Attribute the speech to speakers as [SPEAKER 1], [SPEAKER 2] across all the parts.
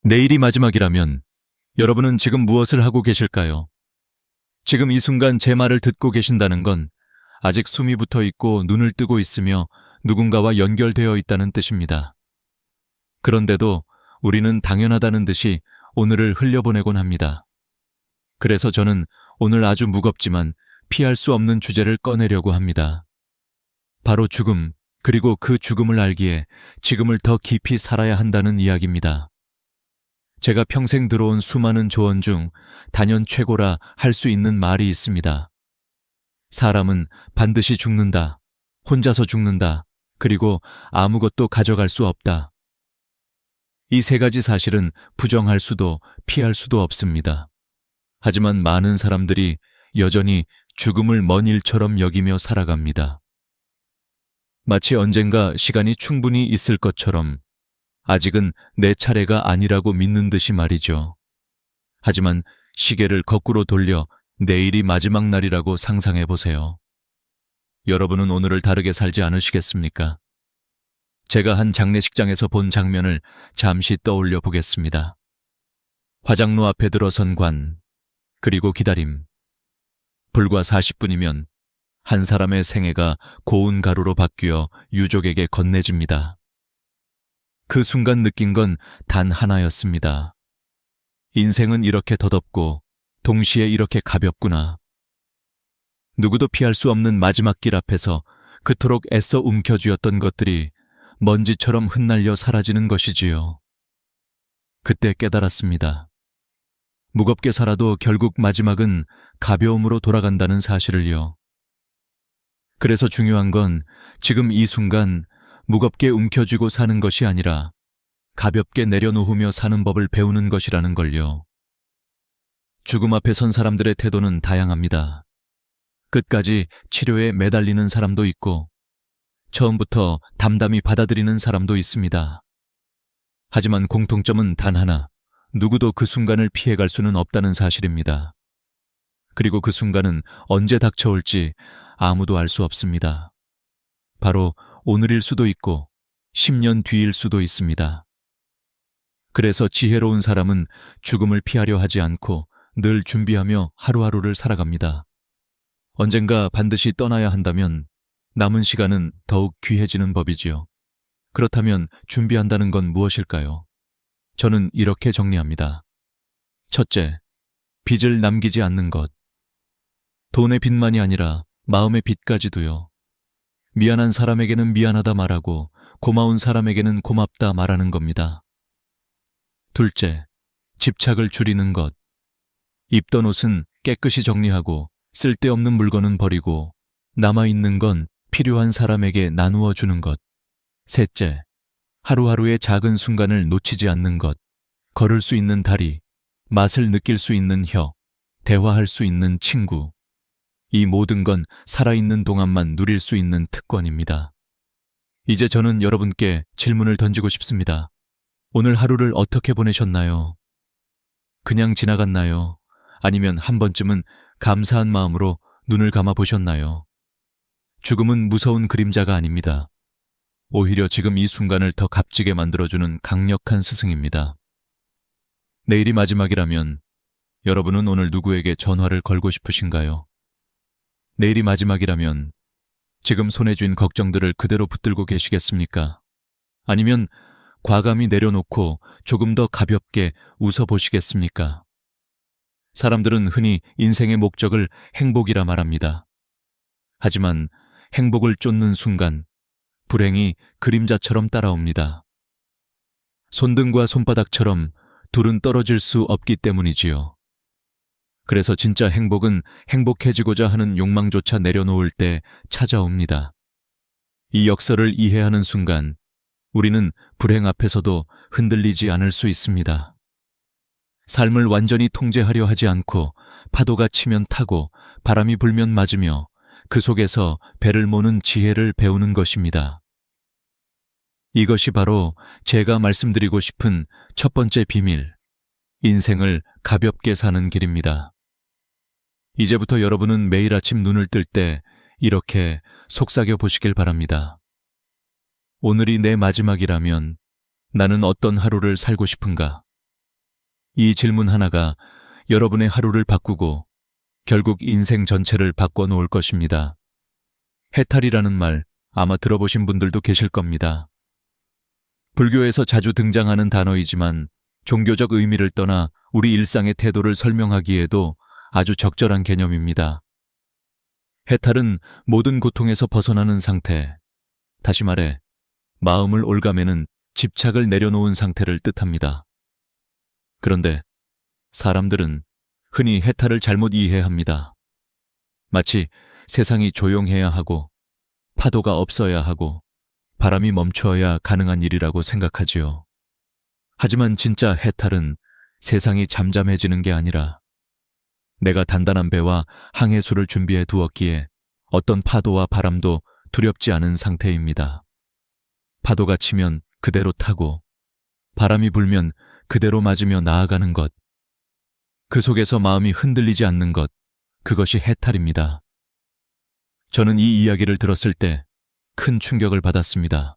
[SPEAKER 1] 내일이 마지막이라면 여러분은 지금 무엇을 하고 계실까요? 지금 이 순간 제 말을 듣고 계신다는 건 아직 숨이 붙어 있고 눈을 뜨고 있으며 누군가와 연결되어 있다는 뜻입니다. 그런데도 우리는 당연하다는 듯이 오늘을 흘려보내곤 합니다. 그래서 저는 오늘 아주 무겁지만 피할 수 없는 주제를 꺼내려고 합니다. 바로 죽음, 그리고 그 죽음을 알기에 지금을 더 깊이 살아야 한다는 이야기입니다. 제가 평생 들어온 수많은 조언 중 단연 최고라 할 수 있는 말이 있습니다. 사람은 반드시 죽는다, 혼자서 죽는다, 그리고 아무것도 가져갈 수 없다. 이 세 가지 사실은 부정할 수도 피할 수도 없습니다. 하지만 많은 사람들이 여전히 죽음을 먼 일처럼 여기며 살아갑니다. 마치 언젠가 시간이 충분히 있을 것처럼 아직은 내 차례가 아니라고 믿는 듯이 말이죠. 하지만 시계를 거꾸로 돌려 내일이 마지막 날이라고 상상해 보세요. 여러분은 오늘을 다르게 살지 않으시겠습니까? 제가 한 장례식장에서 본 장면을 잠시 떠올려 보겠습니다. 화장로 앞에 들어선 관, 그리고 기다림. 불과 40분이면 한 사람의 생애가 고운 가루로 바뀌어 유족에게 건네집니다. 그 순간 느낀 건 단 하나였습니다. 인생은 이렇게 더덥고 동시에 이렇게 가볍구나. 누구도 피할 수 없는 마지막 길 앞에서 그토록 애써 움켜쥐었던 것들이 먼지처럼 흩날려 사라지는 것이지요. 그때 깨달았습니다. 무겁게 살아도 결국 마지막은 가벼움으로 돌아간다는 사실을요. 그래서 중요한 건 지금 이 순간 무겁게 움켜쥐고 사는 것이 아니라 가볍게 내려놓으며 사는 법을 배우는 것이라는 걸요. 죽음 앞에 선 사람들의 태도는 다양합니다. 끝까지 치료에 매달리는 사람도 있고 처음부터 담담히 받아들이는 사람도 있습니다. 하지만 공통점은 단 하나, 누구도 그 순간을 피해갈 수는 없다는 사실입니다. 그리고 그 순간은 언제 닥쳐올지 아무도 알 수 없습니다. 바로 오늘일 수도 있고 10년 뒤일 수도 있습니다. 그래서 지혜로운 사람은 죽음을 피하려 하지 않고 늘 준비하며 하루하루를 살아갑니다. 언젠가 반드시 떠나야 한다면 남은 시간은 더욱 귀해지는 법이지요. 그렇다면 준비한다는 건 무엇일까요? 저는 이렇게 정리합니다. 첫째, 빚을 남기지 않는 것. 돈의 빚만이 아니라 마음의 빚까지도요. 미안한 사람에게는 미안하다 말하고 고마운 사람에게는 고맙다 말하는 겁니다. 둘째, 집착을 줄이는 것. 입던 옷은 깨끗이 정리하고 쓸데없는 물건은 버리고 남아있는 건 필요한 사람에게 나누어 주는 것. 셋째, 하루하루의 작은 순간을 놓치지 않는 것. 걸을 수 있는 다리, 맛을 느낄 수 있는 혀, 대화할 수 있는 친구. 이 모든 건 살아있는 동안만 누릴 수 있는 특권입니다. 이제 저는 여러분께 질문을 던지고 싶습니다. 오늘 하루를 어떻게 보내셨나요? 그냥 지나갔나요? 아니면 한 번쯤은 감사한 마음으로 눈을 감아 보셨나요? 죽음은 무서운 그림자가 아닙니다. 오히려 지금 이 순간을 더 값지게 만들어주는 강력한 스승입니다. 내일이 마지막이라면 여러분은 오늘 누구에게 전화를 걸고 싶으신가요? 내일이 마지막이라면 지금 손에 쥔 걱정들을 그대로 붙들고 계시겠습니까? 아니면 과감히 내려놓고 조금 더 가볍게 웃어보시겠습니까? 사람들은 흔히 인생의 목적을 행복이라 말합니다. 하지만 행복을 쫓는 순간 불행이 그림자처럼 따라옵니다. 손등과 손바닥처럼 둘은 떨어질 수 없기 때문이지요. 그래서 진짜 행복은 행복해지고자 하는 욕망조차 내려놓을 때 찾아옵니다. 이 역설을 이해하는 순간 우리는 불행 앞에서도 흔들리지 않을 수 있습니다. 삶을 완전히 통제하려 하지 않고 파도가 치면 타고 바람이 불면 맞으며 그 속에서 배를 모는 지혜를 배우는 것입니다. 이것이 바로 제가 말씀드리고 싶은 첫 번째 비밀, 인생을 가볍게 사는 길입니다. 이제부터 여러분은 매일 아침 눈을 뜰 때 이렇게 속삭여 보시길 바랍니다. 오늘이 내 마지막이라면 나는 어떤 하루를 살고 싶은가? 이 질문 하나가 여러분의 하루를 바꾸고 결국 인생 전체를 바꿔놓을 것입니다. 해탈이라는 말 아마 들어보신 분들도 계실 겁니다. 불교에서 자주 등장하는 단어이지만 종교적 의미를 떠나 우리 일상의 태도를 설명하기에도 아주 적절한 개념입니다. 해탈은 모든 고통에서 벗어나는 상태, 다시 말해 마음을 올가매는 집착을 내려놓은 상태를 뜻합니다. 그런데 사람들은 흔히 해탈을 잘못 이해합니다. 마치 세상이 조용해야 하고 파도가 없어야 하고 바람이 멈추어야 가능한 일이라고 생각하지요. 하지만 진짜 해탈은 세상이 잠잠해지는 게 아니라 내가 단단한 배와 항해수를 준비해 두었기에 어떤 파도와 바람도 두렵지 않은 상태입니다. 파도가 치면 그대로 타고 바람이 불면 그대로 맞으며 나아가는 것. 그 속에서 마음이 흔들리지 않는 것. 그것이 해탈입니다. 저는 이 이야기를 들었을 때 큰 충격을 받았습니다.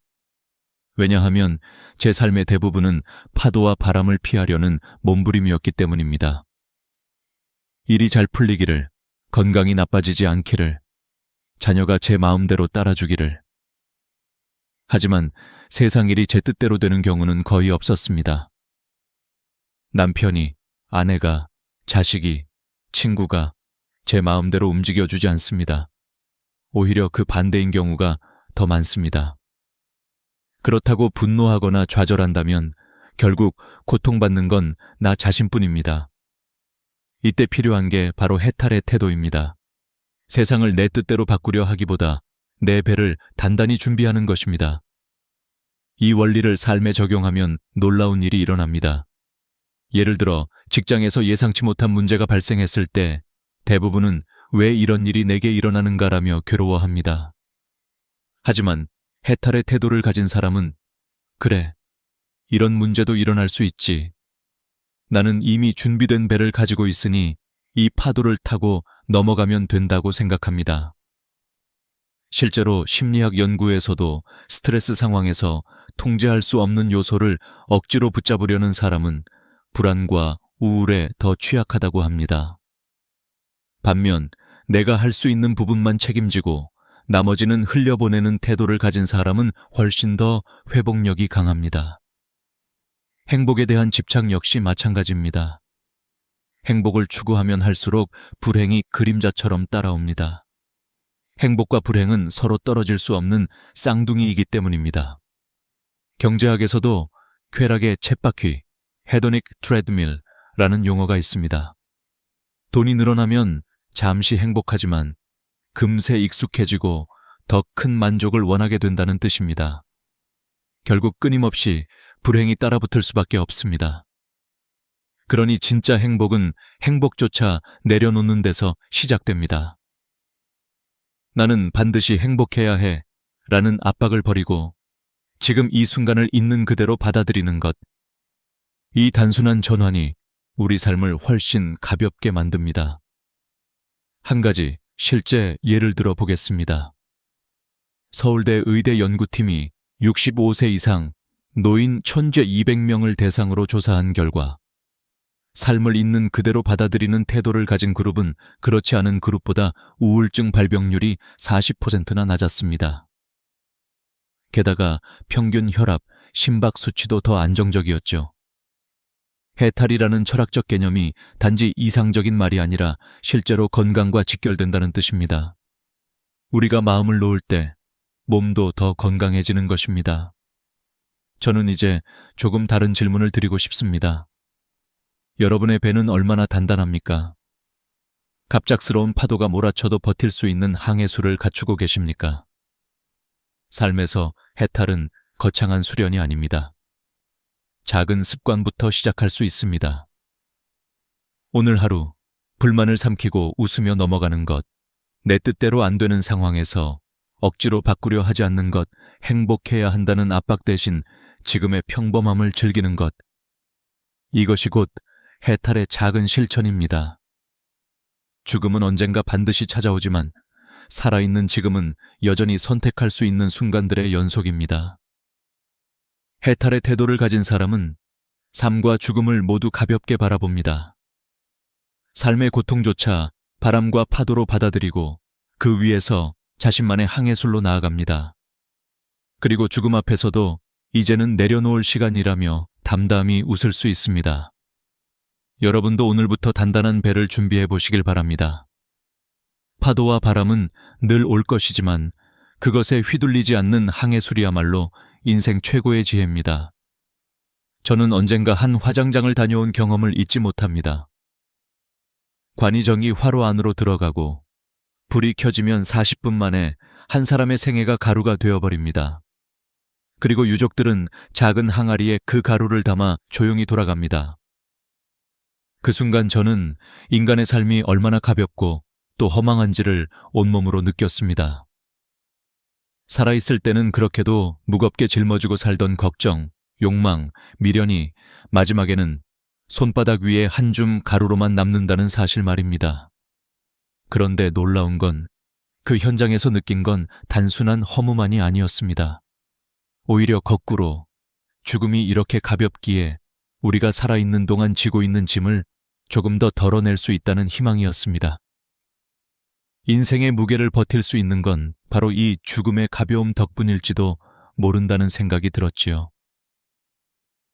[SPEAKER 1] 왜냐하면 제 삶의 대부분은 파도와 바람을 피하려는 몸부림이었기 때문입니다. 일이 잘 풀리기를, 건강이 나빠지지 않기를, 자녀가 제 마음대로 따라주기를. 하지만 세상 일이 제 뜻대로 되는 경우는 거의 없었습니다. 남편이, 아내가, 자식이, 친구가 제 마음대로 움직여주지 않습니다. 오히려 그 반대인 경우가 더 많습니다. 그렇다고 분노하거나 좌절한다면 결국 고통받는 건 나 자신뿐입니다. 이때 필요한 게 바로 해탈의 태도입니다. 세상을 내 뜻대로 바꾸려 하기보다 내 배를 단단히 준비하는 것입니다. 이 원리를 삶에 적용하면 놀라운 일이 일어납니다. 예를 들어 직장에서 예상치 못한 문제가 발생했을 때 대부분은 왜 이런 일이 내게 일어나는가라며 괴로워합니다. 하지만 해탈의 태도를 가진 사람은 그래, 이런 문제도 일어날 수 있지. 나는 이미 준비된 배를 가지고 있으니 이 파도를 타고 넘어가면 된다고 생각합니다. 실제로 심리학 연구에서도 스트레스 상황에서 통제할 수 없는 요소를 억지로 붙잡으려는 사람은 불안과 우울에 더 취약하다고 합니다. 반면 내가 할 수 있는 부분만 책임지고 나머지는 흘려보내는 태도를 가진 사람은 훨씬 더 회복력이 강합니다. 행복에 대한 집착 역시 마찬가지입니다. 행복을 추구하면 할수록 불행이 그림자처럼 따라옵니다. 행복과 불행은 서로 떨어질 수 없는 쌍둥이이기 때문입니다. 경제학에서도 쾌락의 쳇바퀴, 헤도닉 트레드밀라는 용어가 있습니다. 돈이 늘어나면 잠시 행복하지만 금세 익숙해지고 더 큰 만족을 원하게 된다는 뜻입니다. 결국 끊임없이 불행이 따라붙을 수밖에 없습니다. 그러니 진짜 행복은 행복조차 내려놓는 데서 시작됩니다. 나는 반드시 행복해야 해 라는 압박을 버리고 지금 이 순간을 있는 그대로 받아들이는 것. 이 단순한 전환이 우리 삶을 훨씬 가볍게 만듭니다. 한 가지 실제 예를 들어 보겠습니다. 서울대 의대 연구팀이 65세 이상 노인 1200명을 대상으로 조사한 결과 삶을 있는 그대로 받아들이는 태도를 가진 그룹은 그렇지 않은 그룹보다 우울증 발병률이 40%나 낮았습니다. 게다가 평균 혈압, 심박 수치도 더 안정적이었죠. 해탈이라는 철학적 개념이 단지 이상적인 말이 아니라 실제로 건강과 직결된다는 뜻입니다. 우리가 마음을 놓을 때 몸도 더 건강해지는 것입니다. 저는 이제 조금 다른 질문을 드리고 싶습니다. 여러분의 배는 얼마나 단단합니까? 갑작스러운 파도가 몰아쳐도 버틸 수 있는 항해수를 갖추고 계십니까? 삶에서 해탈은 거창한 수련이 아닙니다. 작은 습관부터 시작할 수 있습니다. 오늘 하루 불만을 삼키고 웃으며 넘어가는 것, 내 뜻대로 안 되는 상황에서 억지로 바꾸려 하지 않는 것, 행복해야 한다는 압박 대신 지금의 평범함을 즐기는 것. 이것이 곧 해탈의 작은 실천입니다. 죽음은 언젠가 반드시 찾아오지만 살아있는 지금은 여전히 선택할 수 있는 순간들의 연속입니다. 해탈의 태도를 가진 사람은 삶과 죽음을 모두 가볍게 바라봅니다. 삶의 고통조차 바람과 파도로 받아들이고 그 위에서 자신만의 항해술로 나아갑니다. 그리고 죽음 앞에서도 이제는 내려놓을 시간이라며 담담히 웃을 수 있습니다. 여러분도 오늘부터 단단한 배를 준비해 보시길 바랍니다. 파도와 바람은 늘 올 것이지만 그것에 휘둘리지 않는 항해술이야말로 인생 최고의 지혜입니다. 저는 언젠가 한 화장장을 다녀온 경험을 잊지 못합니다. 관이정이 화로 안으로 들어가고 불이 켜지면 40분 만에 한 사람의 생애가 가루가 되어버립니다. 그리고 유족들은 작은 항아리에 그 가루를 담아 조용히 돌아갑니다. 그 순간 저는 인간의 삶이 얼마나 가볍고 또 허망한지를 온몸으로 느꼈습니다. 살아있을 때는 그렇게도 무겁게 짊어지고 살던 걱정, 욕망, 미련이 마지막에는 손바닥 위에 한 줌 가루로만 남는다는 사실 말입니다. 그런데 놀라운 건 그 현장에서 느낀 건 단순한 허무만이 아니었습니다. 오히려 거꾸로 죽음이 이렇게 가볍기에 우리가 살아있는 동안 지고 있는 짐을 조금 더 덜어낼 수 있다는 희망이었습니다. 인생의 무게를 버틸 수 있는 건 바로 이 죽음의 가벼움 덕분일지도 모른다는 생각이 들었지요.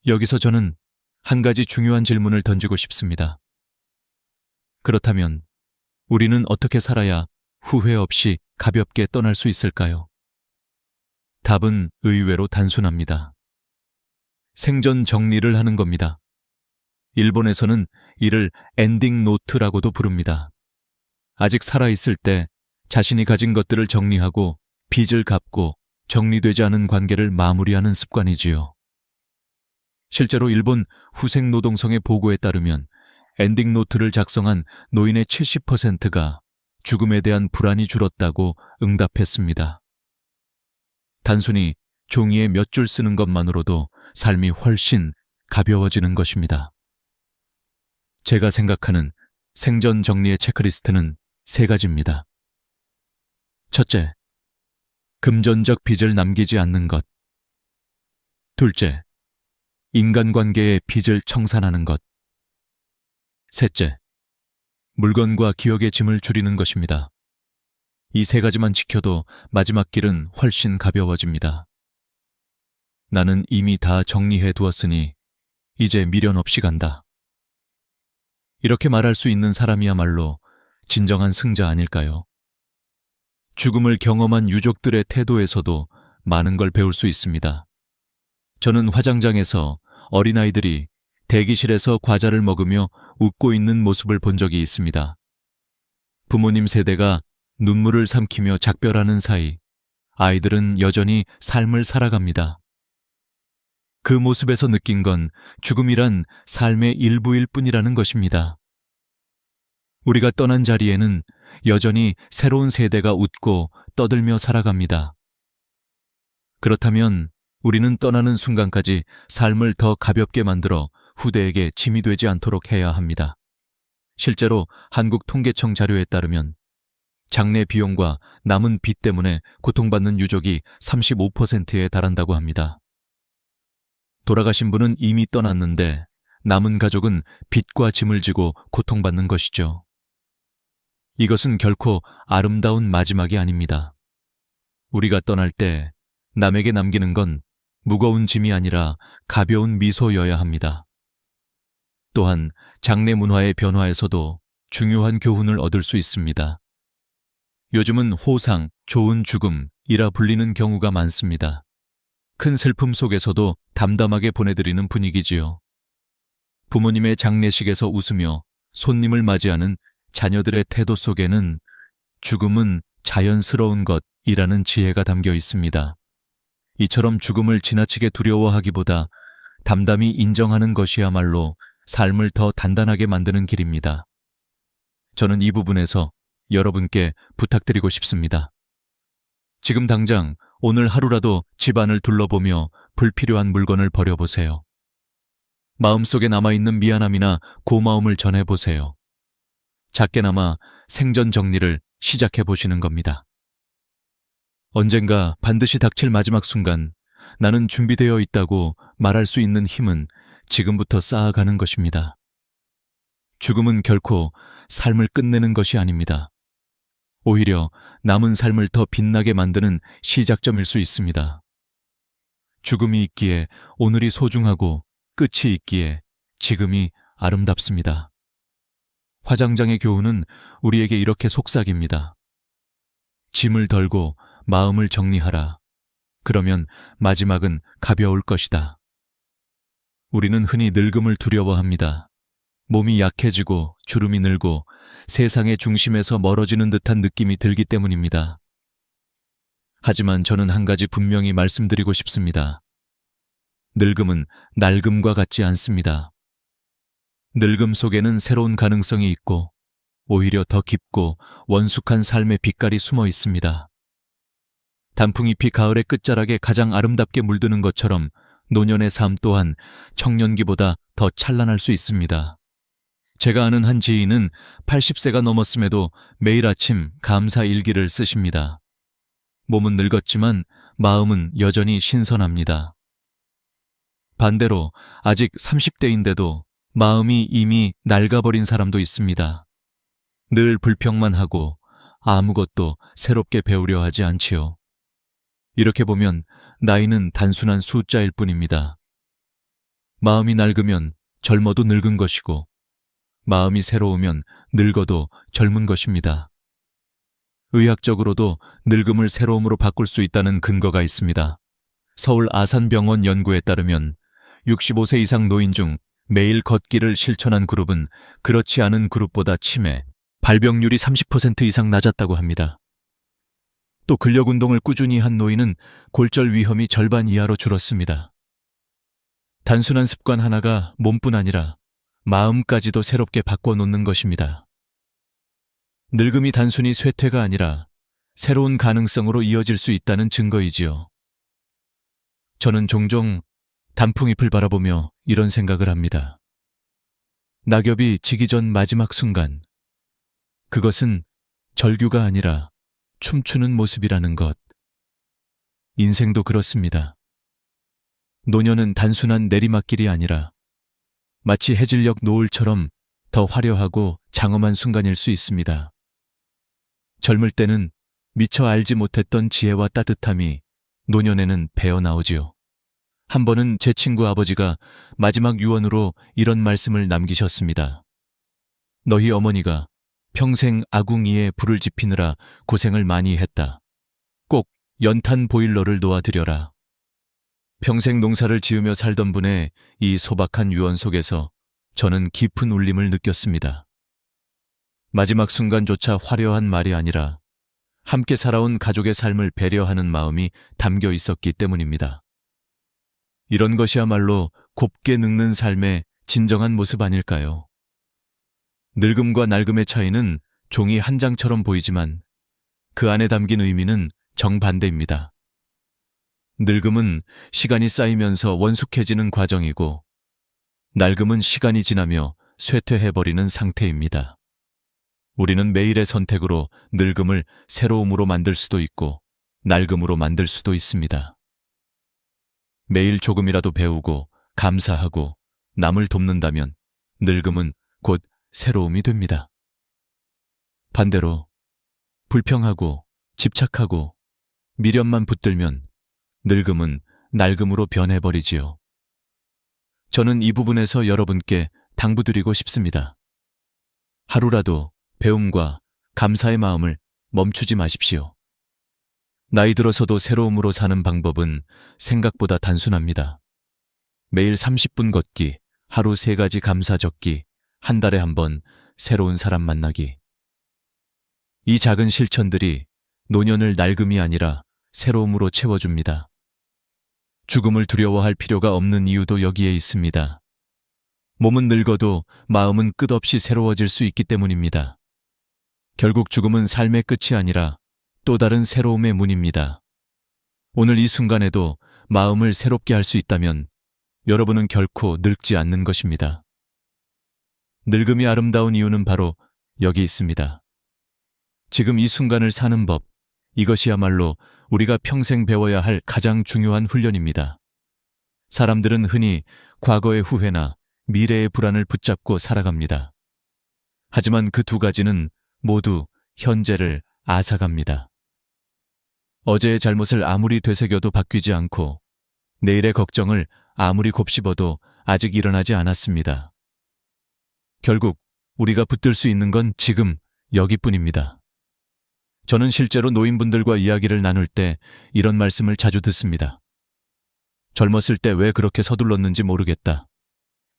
[SPEAKER 1] 여기서 저는 한 가지 중요한 질문을 던지고 싶습니다. 그렇다면 우리는 어떻게 살아야 후회 없이 가볍게 떠날 수 있을까요? 답은 의외로 단순합니다. 생전 정리를 하는 겁니다. 일본에서는 이를 엔딩 노트라고도 부릅니다. 아직 살아있을 때 자신이 가진 것들을 정리하고 빚을 갚고 정리되지 않은 관계를 마무리하는 습관이지요. 실제로 일본 후생노동성의 보고에 따르면 엔딩 노트를 작성한 노인의 70%가 죽음에 대한 불안이 줄었다고 응답했습니다. 단순히 종이에 몇 줄 쓰는 것만으로도 삶이 훨씬 가벼워지는 것입니다. 제가 생각하는 생전 정리의 체크리스트는 3가지입니다. 첫째, 금전적 빚을 남기지 않는 것. 둘째, 인간관계의 빚을 청산하는 것. 셋째, 물건과 기억의 짐을 줄이는 것입니다. 이 3가지만 지켜도 마지막 길은 훨씬 가벼워집니다. 나는 이미 다 정리해 두었으니 이제 미련 없이 간다. 이렇게 말할 수 있는 사람이야말로 진정한 승자 아닐까요? 죽음을 경험한 유족들의 태도에서도 많은 걸 배울 수 있습니다. 저는 화장장에서 어린아이들이 대기실에서 과자를 먹으며 웃고 있는 모습을 본 적이 있습니다. 부모님 세대가 눈물을 삼키며 작별하는 사이 아이들은 여전히 삶을 살아갑니다. 그 모습에서 느낀 건 죽음이란 삶의 일부일 뿐이라는 것입니다. 우리가 떠난 자리에는 여전히 새로운 세대가 웃고 떠들며 살아갑니다. 그렇다면 우리는 떠나는 순간까지 삶을 더 가볍게 만들어 후대에게 짐이 되지 않도록 해야 합니다. 실제로 한국통계청 자료에 따르면 장례 비용과 남은 빚 때문에 고통받는 유족이 35%에 달한다고 합니다. 돌아가신 분은 이미 떠났는데 남은 가족은 빚과 짐을 지고 고통받는 것이죠. 이것은 결코 아름다운 마지막이 아닙니다. 우리가 떠날 때 남에게 남기는 건 무거운 짐이 아니라 가벼운 미소여야 합니다. 또한 장례 문화의 변화에서도 중요한 교훈을 얻을 수 있습니다. 요즘은 호상, 좋은 죽음이라 불리는 경우가 많습니다. 큰 슬픔 속에서도 담담하게 보내드리는 분위기지요. 부모님의 장례식에서 웃으며 손님을 맞이하는 자녀들의 태도 속에는 죽음은 자연스러운 것이라는 지혜가 담겨 있습니다. 이처럼 죽음을 지나치게 두려워하기보다 담담히 인정하는 것이야말로 삶을 더 단단하게 만드는 길입니다. 저는 이 부분에서 여러분께 부탁드리고 싶습니다. 지금 당장 오늘 하루라도 집안을 둘러보며 불필요한 물건을 버려보세요. 마음속에 남아있는 미안함이나 고마움을 전해보세요. 작게나마 생전 정리를 시작해보시는 겁니다. 언젠가 반드시 닥칠 마지막 순간 나는 준비되어 있다고 말할 수 있는 힘은 지금부터 쌓아가는 것입니다. 죽음은 결코 삶을 끝내는 것이 아닙니다. 오히려 남은 삶을 더 빛나게 만드는 시작점일 수 있습니다. 죽음이 있기에 오늘이 소중하고 끝이 있기에 지금이 아름답습니다. 화장장의 교훈은 우리에게 이렇게 속삭입니다. 짐을 덜고 마음을 정리하라. 그러면 마지막은 가벼울 것이다. 우리는 흔히 늙음을 두려워합니다. 몸이 약해지고 주름이 늘고 세상의 중심에서 멀어지는 듯한 느낌이 들기 때문입니다. 하지만 저는 한 가지 분명히 말씀드리고 싶습니다. 늙음은 낡음과 같지 않습니다. 늙음 속에는 새로운 가능성이 있고 오히려 더 깊고 원숙한 삶의 빛깔이 숨어 있습니다. 단풍잎이 가을의 끝자락에 가장 아름답게 물드는 것처럼 노년의 삶 또한 청년기보다 더 찬란할 수 있습니다. 제가 아는 한 지인은 80세가 넘었음에도 매일 아침 감사 일기를 쓰십니다. 몸은 늙었지만 마음은 여전히 신선합니다. 반대로 아직 30대인데도 마음이 이미 낡아버린 사람도 있습니다. 늘 불평만 하고 아무것도 새롭게 배우려 하지 않지요. 이렇게 보면 나이는 단순한 숫자일 뿐입니다. 마음이 낡으면 젊어도 늙은 것이고 마음이 새로우면 늙어도 젊은 것입니다. 의학적으로도 늙음을 새로움으로 바꿀 수 있다는 근거가 있습니다. 서울 아산병원 연구에 따르면 65세 이상 노인 중 매일 걷기를 실천한 그룹은 그렇지 않은 그룹보다 치매, 발병률이 30% 이상 낮았다고 합니다. 또 근력 운동을 꾸준히 한 노인은 골절 위험이 절반 이하로 줄었습니다. 단순한 습관 하나가 몸뿐 아니라 마음까지도 새롭게 바꿔놓는 것입니다. 늙음이 단순히 쇠퇴가 아니라 새로운 가능성으로 이어질 수 있다는 증거이지요. 저는 종종 단풍잎을 바라보며 이런 생각을 합니다. 낙엽이 지기 전 마지막 순간, 그것은 절규가 아니라 춤추는 모습이라는 것. 인생도 그렇습니다. 노년은 단순한 내리막길이 아니라 마치 해질녘 노을처럼 더 화려하고 장엄한 순간일 수 있습니다. 젊을 때는 미처 알지 못했던 지혜와 따뜻함이 노년에는 배어나오지요. 한 번은 제 친구 아버지가 마지막 유언으로 이런 말씀을 남기셨습니다. 너희 어머니가 평생 아궁이에 불을 지피느라 고생을 많이 했다. 꼭 연탄 보일러를 놓아드려라. 평생 농사를 지으며 살던 분의 이 소박한 유언 속에서 저는 깊은 울림을 느꼈습니다. 마지막 순간조차 화려한 말이 아니라 함께 살아온 가족의 삶을 배려하는 마음이 담겨 있었기 때문입니다. 이런 것이야말로 곱게 늙는 삶의 진정한 모습 아닐까요? 늙음과 낡음의 차이는 종이 한 장처럼 보이지만 그 안에 담긴 의미는 정반대입니다. 늙음은 시간이 쌓이면서 원숙해지는 과정이고 낡음은 시간이 지나며 쇠퇴해버리는 상태입니다. 우리는 매일의 선택으로 늙음을 새로움으로 만들 수도 있고 낡음으로 만들 수도 있습니다. 매일 조금이라도 배우고 감사하고 남을 돕는다면 늙음은 곧 새로움이 됩니다. 반대로 불평하고 집착하고 미련만 붙들면 늙음은 낡음으로 변해버리지요. 저는 이 부분에서 여러분께 당부드리고 싶습니다. 하루라도 배움과 감사의 마음을 멈추지 마십시오. 나이 들어서도 새로움으로 사는 방법은 생각보다 단순합니다. 매일 30분 걷기, 하루 3가지 감사 적기, 한 달에 한 번 새로운 사람 만나기. 이 작은 실천들이 노년을 낡음이 아니라 새로움으로 채워줍니다. 죽음을 두려워할 필요가 없는 이유도 여기에 있습니다. 몸은 늙어도 마음은 끝없이 새로워질 수 있기 때문입니다. 결국 죽음은 삶의 끝이 아니라 또 다른 새로움의 문입니다. 오늘 이 순간에도 마음을 새롭게 할 수 있다면 여러분은 결코 늙지 않는 것입니다. 늙음이 아름다운 이유는 바로 여기 있습니다. 지금 이 순간을 사는 법, 이것이야말로 우리가 평생 배워야 할 가장 중요한 훈련입니다. 사람들은 흔히 과거의 후회나 미래의 불안을 붙잡고 살아갑니다. 하지만 그 두 가지는 모두 현재를 앗아갑니다. 어제의 잘못을 아무리 되새겨도 바뀌지 않고 내일의 걱정을 아무리 곱씹어도 아직 일어나지 않았습니다. 결국 우리가 붙들 수 있는 건 지금 여기뿐입니다. 저는 실제로 노인분들과 이야기를 나눌 때 이런 말씀을 자주 듣습니다. 젊었을 때 왜 그렇게 서둘렀는지 모르겠다.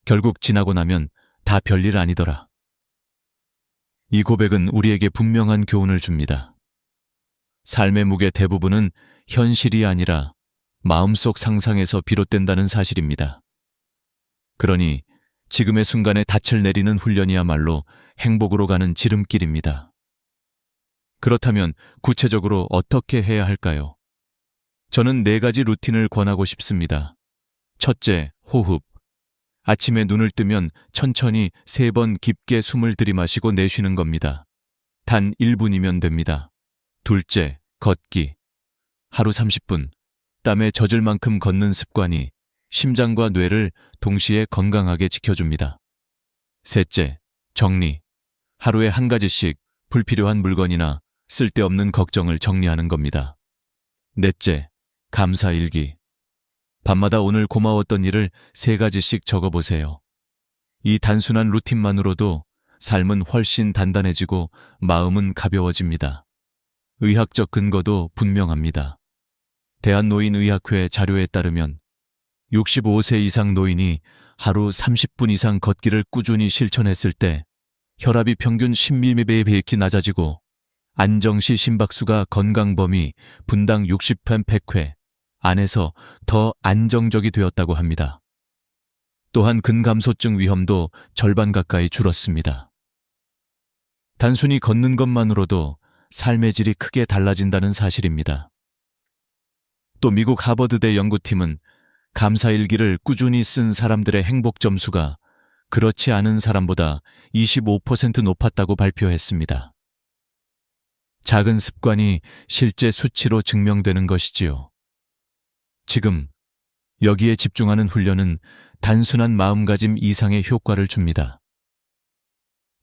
[SPEAKER 1] 결국 지나고 나면 다 별일 아니더라. 이 고백은 우리에게 분명한 교훈을 줍니다. 삶의 무게 대부분은 현실이 아니라 마음속 상상에서 비롯된다는 사실입니다. 그러니 지금의 순간에 닻을 내리는 훈련이야말로 행복으로 가는 지름길입니다. 그렇다면 구체적으로 어떻게 해야 할까요? 저는 4가지 루틴을 권하고 싶습니다. 첫째, 호흡. 아침에 눈을 뜨면 천천히 3번 깊게 숨을 들이마시고 내쉬는 겁니다. 단 1분이면 됩니다. 둘째, 걷기. 하루 30분, 땀에 젖을 만큼 걷는 습관이 심장과 뇌를 동시에 건강하게 지켜줍니다. 셋째, 정리. 하루에 1가지씩 불필요한 물건이나 쓸데없는 걱정을 정리하는 겁니다. 넷째, 감사일기. 밤마다 오늘 고마웠던 일을 3가지씩 적어보세요. 이 단순한 루틴만으로도 삶은 훨씬 단단해지고 마음은 가벼워집니다. 의학적 근거도 분명합니다. 대한노인의학회 자료에 따르면 65세 이상 노인이 하루 30분 이상 걷기를 꾸준히 실천했을 때 혈압이 평균 10mm에 비해 낮아지고 안정시 심박수가 건강 범위 분당 60편 100회 안에서 더 안정적이 되었다고 합니다. 또한 근감소증 위험도 절반 가까이 줄었습니다. 단순히 걷는 것만으로도 삶의 질이 크게 달라진다는 사실입니다. 또 미국 하버드대 연구팀은 감사일기를 꾸준히 쓴 사람들의 행복 점수가 그렇지 않은 사람보다 25% 높았다고 발표했습니다. 작은 습관이 실제 수치로 증명되는 것이지요. 지금 여기에 집중하는 훈련은 단순한 마음가짐 이상의 효과를 줍니다.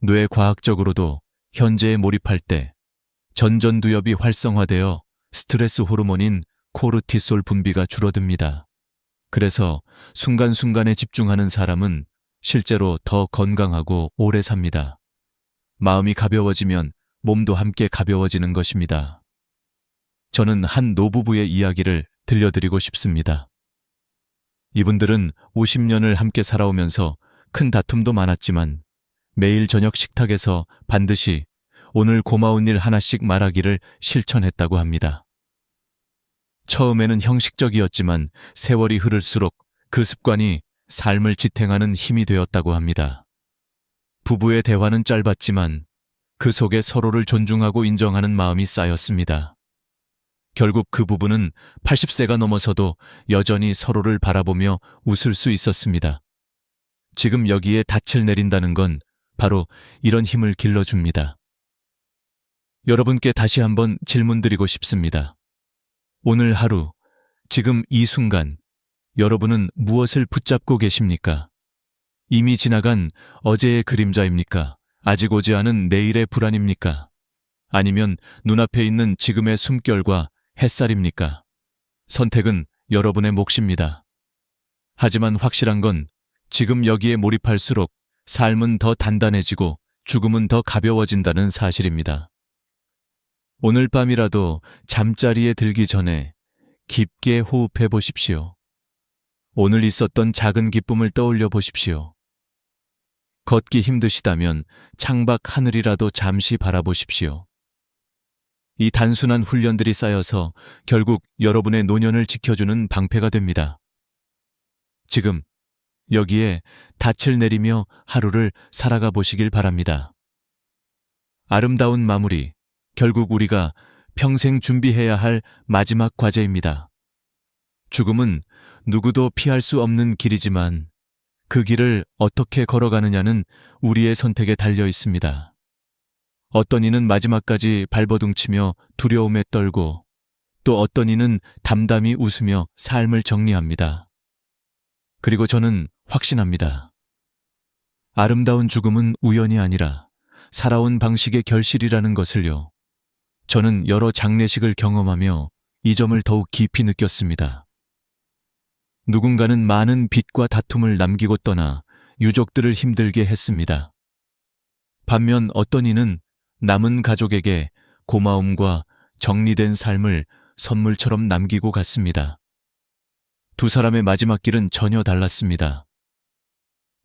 [SPEAKER 1] 뇌과학적으로도 현재에 몰입할 때 전전두엽이 활성화되어 스트레스 호르몬인 코르티솔 분비가 줄어듭니다. 그래서 순간순간에 집중하는 사람은 실제로 더 건강하고 오래 삽니다. 마음이 가벼워지면 몸도 함께 가벼워지는 것입니다. 저는 한 노부부의 이야기를 들려드리고 싶습니다. 이분들은 50년을 함께 살아오면서 큰 다툼도 많았지만 매일 저녁 식탁에서 반드시 오늘 고마운 일 하나씩 말하기를 실천했다고 합니다. 처음에는 형식적이었지만 세월이 흐를수록 그 습관이 삶을 지탱하는 힘이 되었다고 합니다. 부부의 대화는 짧았지만 그 속에 서로를 존중하고 인정하는 마음이 쌓였습니다. 결국 그 부부는 80세가 넘어서도 여전히 서로를 바라보며 웃을 수 있었습니다. 지금 여기에 닻을 내린다는 건 바로 이런 힘을 길러줍니다. 여러분께 다시 한번 질문드리고 싶습니다. 오늘 하루, 지금 이 순간, 여러분은 무엇을 붙잡고 계십니까? 이미 지나간 어제의 그림자입니까? 아직 오지 않은 내일의 불안입니까? 아니면 눈앞에 있는 지금의 숨결과 햇살입니까? 선택은 여러분의 몫입니다. 하지만 확실한 건 지금 여기에 몰입할수록 삶은 더 단단해지고 죽음은 더 가벼워진다는 사실입니다. 오늘 밤이라도 잠자리에 들기 전에 깊게 호흡해 보십시오. 오늘 있었던 작은 기쁨을 떠올려 보십시오. 걷기 힘드시다면 창밖 하늘이라도 잠시 바라보십시오. 이 단순한 훈련들이 쌓여서 결국 여러분의 노년을 지켜주는 방패가 됩니다. 지금 여기에 닻을 내리며 하루를 살아가 보시길 바랍니다. 아름다운 마무리, 결국 우리가 평생 준비해야 할 마지막 과제입니다. 죽음은 누구도 피할 수 없는 길이지만 그 길을 어떻게 걸어가느냐는 우리의 선택에 달려 있습니다. 어떤 이는 마지막까지 발버둥치며 두려움에 떨고 또 어떤 이는 담담히 웃으며 삶을 정리합니다. 그리고 저는 확신합니다. 아름다운 죽음은 우연이 아니라 살아온 방식의 결실이라는 것을요. 저는 여러 장례식을 경험하며 이 점을 더욱 깊이 느꼈습니다. 누군가는 많은 빚과 다툼을 남기고 떠나 유족들을 힘들게 했습니다. 반면 어떤 이는 남은 가족에게 고마움과 정리된 삶을 선물처럼 남기고 갔습니다. 두 사람의 마지막 길은 전혀 달랐습니다.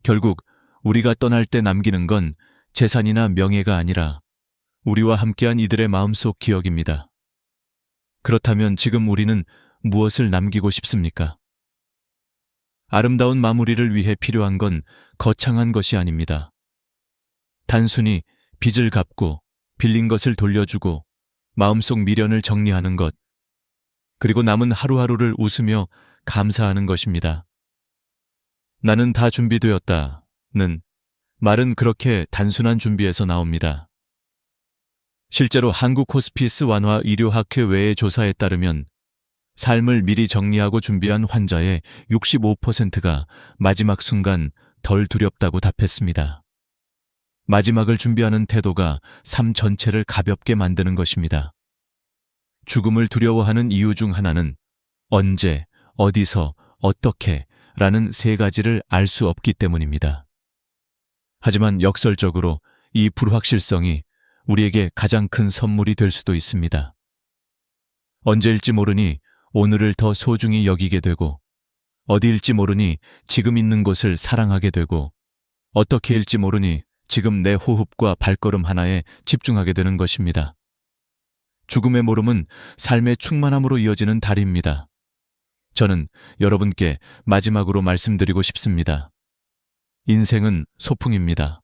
[SPEAKER 1] 결국 우리가 떠날 때 남기는 건 재산이나 명예가 아니라 우리와 함께한 이들의 마음속 기억입니다. 그렇다면 지금 우리는 무엇을 남기고 싶습니까? 아름다운 마무리를 위해 필요한 건 거창한 것이 아닙니다. 단순히 빚을 갚고 빌린 것을 돌려주고 마음속 미련을 정리하는 것, 그리고 남은 하루하루를 웃으며 감사하는 것입니다. 나는 다 준비되었다는 말은 그렇게 단순한 준비에서 나옵니다. 실제로 한국 호스피스 완화 의료학회 외의 조사에 따르면 삶을 미리 정리하고 준비한 환자의 65%가 마지막 순간 덜 두렵다고 답했습니다. 마지막을 준비하는 태도가 삶 전체를 가볍게 만드는 것입니다. 죽음을 두려워하는 이유 중 하나는 언제, 어디서, 어떻게 라는 세 가지를 알 수 없기 때문입니다. 하지만 역설적으로 이 불확실성이 우리에게 가장 큰 선물이 될 수도 있습니다. 언제일지 모르니 오늘을 더 소중히 여기게 되고, 어디일지 모르니 지금 있는 곳을 사랑하게 되고, 어떻게일지 모르니 지금 내 호흡과 발걸음 하나에 집중하게 되는 것입니다. 죽음의 모름은 삶의 충만함으로 이어지는 다리입니다. 저는 여러분께 마지막으로 말씀드리고 싶습니다. 인생은 소풍입니다.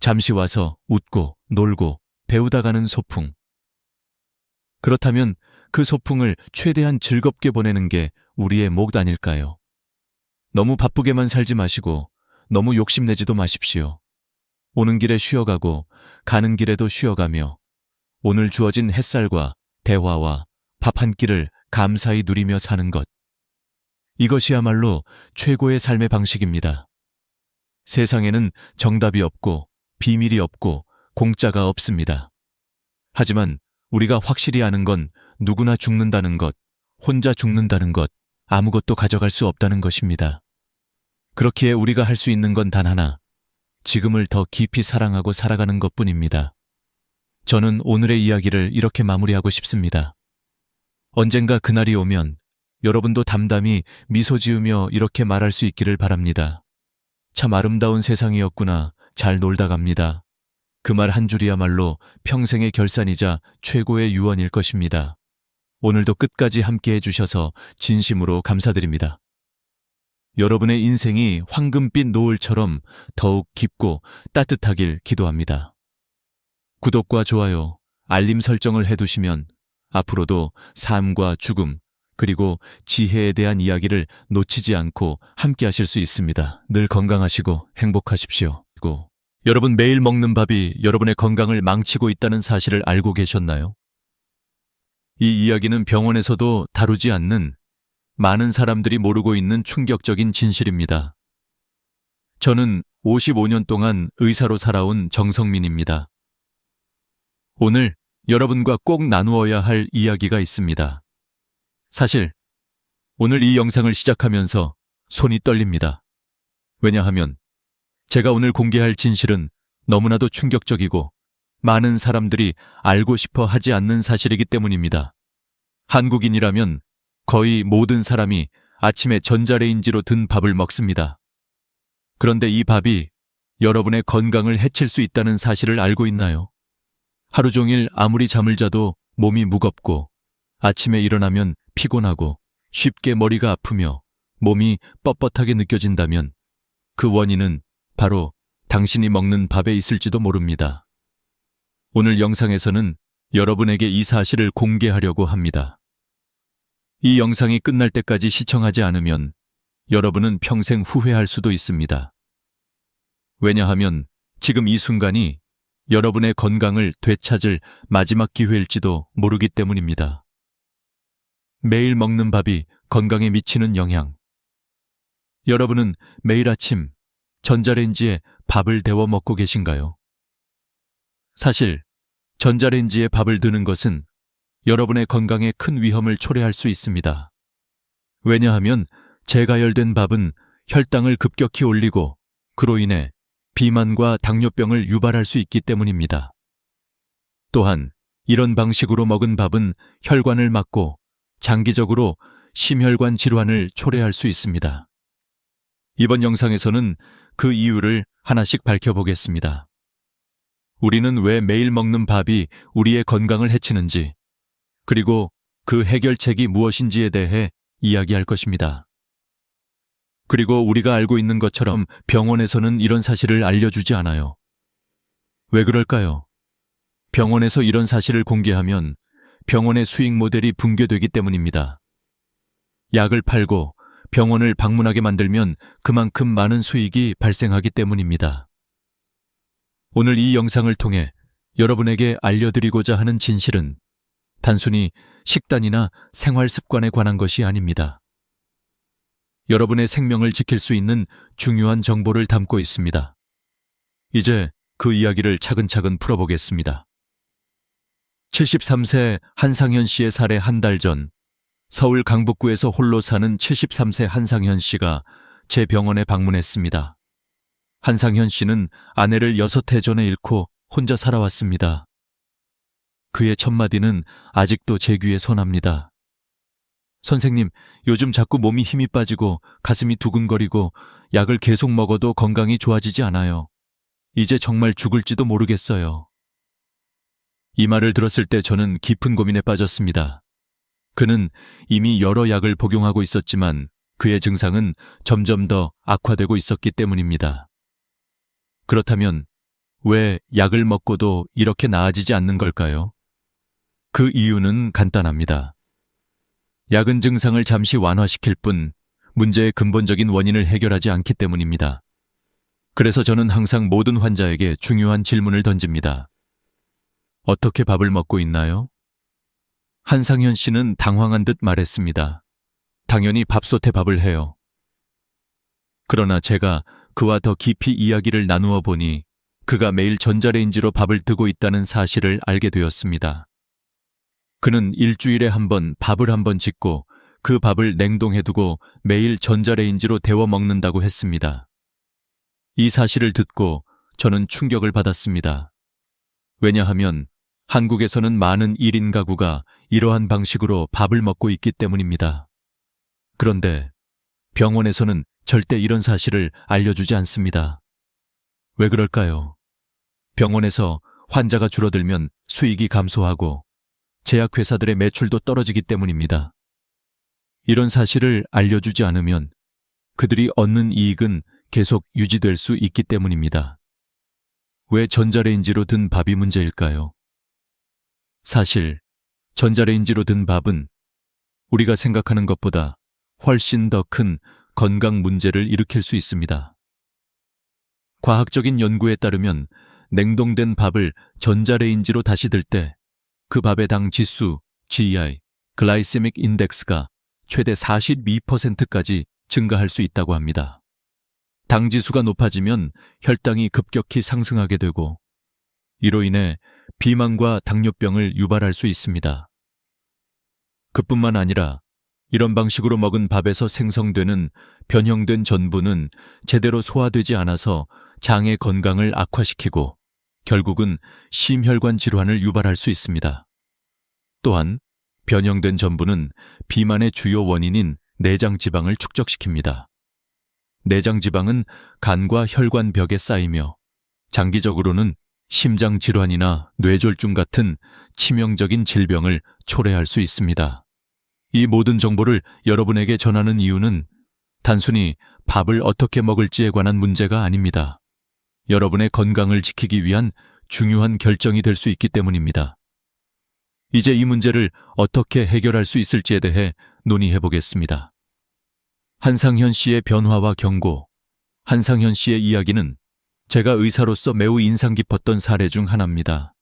[SPEAKER 1] 잠시 와서 웃고 놀고 배우다 가는 소풍. 그렇다면 그 소풍을 최대한 즐겁게 보내는 게 우리의 목 아닐까요? 너무 바쁘게만 살지 마시고 너무 욕심내지도 마십시오. 오는 길에 쉬어가고 가는 길에도 쉬어가며 오늘 주어진 햇살과 대화와 밥 한 끼를 감사히 누리며 사는 것. 이것이야말로 최고의 삶의 방식입니다. 세상에는 정답이 없고 비밀이 없고 공짜가 없습니다. 하지만 우리가 확실히 아는 건 누구나 죽는다는 것, 혼자 죽는다는 것, 아무것도 가져갈 수 없다는 것입니다. 그렇기에 우리가 할 수 있는 건 단 하나, 지금을 더 깊이 사랑하고 살아가는 것뿐입니다. 저는 오늘의 이야기를 이렇게 마무리하고 싶습니다. 언젠가 그날이 오면 여러분도 담담히 미소 지으며 이렇게 말할 수 있기를 바랍니다. 참 아름다운 세상이었구나. 잘 놀다 갑니다. 그 말 한 줄이야말로 평생의 결산이자 최고의 유언일 것입니다. 오늘도 끝까지 함께 해주셔서 진심으로 감사드립니다. 여러분의 인생이 황금빛 노을처럼 더욱 깊고 따뜻하길 기도합니다. 구독과 좋아요, 알림 설정을 해두시면 앞으로도 삶과 죽음, 그리고 지혜에 대한 이야기를 놓치지 않고 함께 하실 수 있습니다. 늘 건강하시고 행복하십시오. 여러분, 매일 먹는 밥이 여러분의 건강을 망치고 있다는 사실을 알고 계셨나요? 이 이야기는 병원에서도 다루지 않는 많은 사람들이 모르고 있는 충격적인 진실입니다. 저는 55년 동안 의사로 살아온 정성민입니다. 오늘 여러분과 꼭 나누어야 할 이야기가 있습니다. 사실 오늘 이 영상을 시작하면서 손이 떨립니다. 왜냐하면 제가 오늘 공개할 진실은 너무나도 충격적이고 많은 사람들이 알고 싶어 하지 않는 사실이기 때문입니다. 한국인이라면 거의 모든 사람이 아침에 전자레인지로 든 밥을 먹습니다. 그런데 이 밥이 여러분의 건강을 해칠 수 있다는 사실을 알고 있나요? 하루 종일 아무리 잠을 자도 몸이 무겁고 아침에 일어나면 피곤하고 쉽게 머리가 아프며 몸이 뻣뻣하게 느껴진다면 그 원인은 바로 당신이 먹는 밥에 있을지도 모릅니다. 오늘 영상에서는 여러분에게 이 사실을 공개하려고 합니다. 이 영상이 끝날 때까지 시청하지 않으면 여러분은 평생 후회할 수도 있습니다. 왜냐하면 지금 이 순간이 여러분의 건강을 되찾을 마지막 기회일지도 모르기 때문입니다. 매일 먹는 밥이 건강에 미치는 영향. 여러분은 매일 아침 전자레인지에 밥을 데워 먹고 계신가요? 사실 전자레인지에 밥을 드는 것은 여러분의 건강에 큰 위험을 초래할 수 있습니다. 왜냐하면 재가열된 밥은 혈당을 급격히 올리고 그로 인해 비만과 당뇨병을 유발할 수 있기 때문입니다. 또한 이런 방식으로 먹은 밥은 혈관을 막고 장기적으로 심혈관 질환을 초래할 수 있습니다. 이번 영상에서는 그 이유를 하나씩 밝혀보겠습니다. 우리는 왜 매일 먹는 밥이 우리의 건강을 해치는지, 그리고 그 해결책이 무엇인지에 대해 이야기할 것입니다. 그리고 우리가 알고 있는 것처럼 병원에서는 이런 사실을 알려주지 않아요. 왜 그럴까요? 병원에서 이런 사실을 공개하면 병원의 수익 모델이 붕괴되기 때문입니다. 약을 팔고 병원을 방문하게 만들면 그만큼 많은 수익이 발생하기 때문입니다. 오늘 이 영상을 통해 여러분에게 알려드리고자 하는 진실은 단순히 식단이나 생활 습관에 관한 것이 아닙니다. 여러분의 생명을 지킬 수 있는 중요한 정보를 담고 있습니다. 이제 그 이야기를 차근차근 풀어보겠습니다. 73세 한상현 씨의 살해 한 달 전, 서울 강북구에서 홀로 사는 73세 한상현 씨가 제 병원에 방문했습니다. 한상현 씨는 아내를 6해 전에 잃고 혼자 살아왔습니다. 그의 첫마디는 아직도 제 귀에 선합니다. 선생님, 요즘 자꾸 몸이 힘이 빠지고 가슴이 두근거리고 약을 계속 먹어도 건강이 좋아지지 않아요. 이제 정말 죽을지도 모르겠어요. 이 말을 들었을 때 저는 깊은 고민에 빠졌습니다. 그는 이미 여러 약을 복용하고 있었지만 그의 증상은 점점 더 악화되고 있었기 때문입니다. 그렇다면 왜 약을 먹고도 이렇게 나아지지 않는 걸까요? 그 이유는 간단합니다. 약은 증상을 잠시 완화시킬 뿐 문제의 근본적인 원인을 해결하지 않기 때문입니다. 그래서 저는 항상 모든 환자에게 중요한 질문을 던집니다. 어떻게 밥을 먹고 있나요? 한상현 씨는 당황한 듯 말했습니다. 당연히 밥솥에 밥을 해요. 그러나 제가 그와 더 깊이 이야기를 나누어 보니 그가 매일 전자레인지로 밥을 뜨고 있다는 사실을 알게 되었습니다. 그는 일주일에 한 번 밥을 한 번 짓고 그 밥을 냉동해두고 매일 전자레인지로 데워 먹는다고 했습니다. 이 사실을 듣고 저는 충격을 받았습니다. 왜냐하면 한국에서는 많은 1인 가구가 이러한 방식으로 밥을 먹고 있기 때문입니다. 그런데 병원에서는 절대 이런 사실을 알려주지 않습니다. 왜 그럴까요? 병원에서 환자가 줄어들면 수익이 감소하고 제약회사들의 매출도 떨어지기 때문입니다. 이런 사실을 알려주지 않으면 그들이 얻는 이익은 계속 유지될 수 있기 때문입니다. 왜 전자레인지로 든 밥이 문제일까요? 사실 전자레인지로 든 밥은 우리가 생각하는 것보다 훨씬 더 큰 건강 문제를 일으킬 수 있습니다. 과학적인 연구에 따르면 냉동된 밥을 전자레인지로 다시 들 때 그 밥의 당 지수, GI, 글라이세믹 인덱스가 최대 42%까지 증가할 수 있다고 합니다. 당 지수가 높아지면 혈당이 급격히 상승하게 되고 이로 인해 비만과 당뇨병을 유발할 수 있습니다. 그뿐만 아니라 이런 방식으로 먹은 밥에서 생성되는 변형된 전분은 제대로 소화되지 않아서 장의 건강을 악화시키고 결국은 심혈관 질환을 유발할 수 있습니다. 또한 변형된 전분은 비만의 주요 원인인 내장 지방을 축적시킵니다. 내장 지방은 간과 혈관 벽에 쌓이며 장기적으로는 심장 질환이나 뇌졸중 같은 치명적인 질병을 초래할 수 있습니다. 이 모든 정보를 여러분에게 전하는 이유는 단순히 밥을 어떻게 먹을지에 관한 문제가 아닙니다. 여러분의 건강을 지키기 위한 중요한 결정이 될 수 있기 때문입니다. 이제 이 문제를 어떻게 해결할 수 있을지에 대해 논의해 보겠습니다. 한상현 씨의 변화와 경고. 한상현 씨의 이야기는 제가 의사로서 매우 인상 깊었던 사례 중 하나입니다.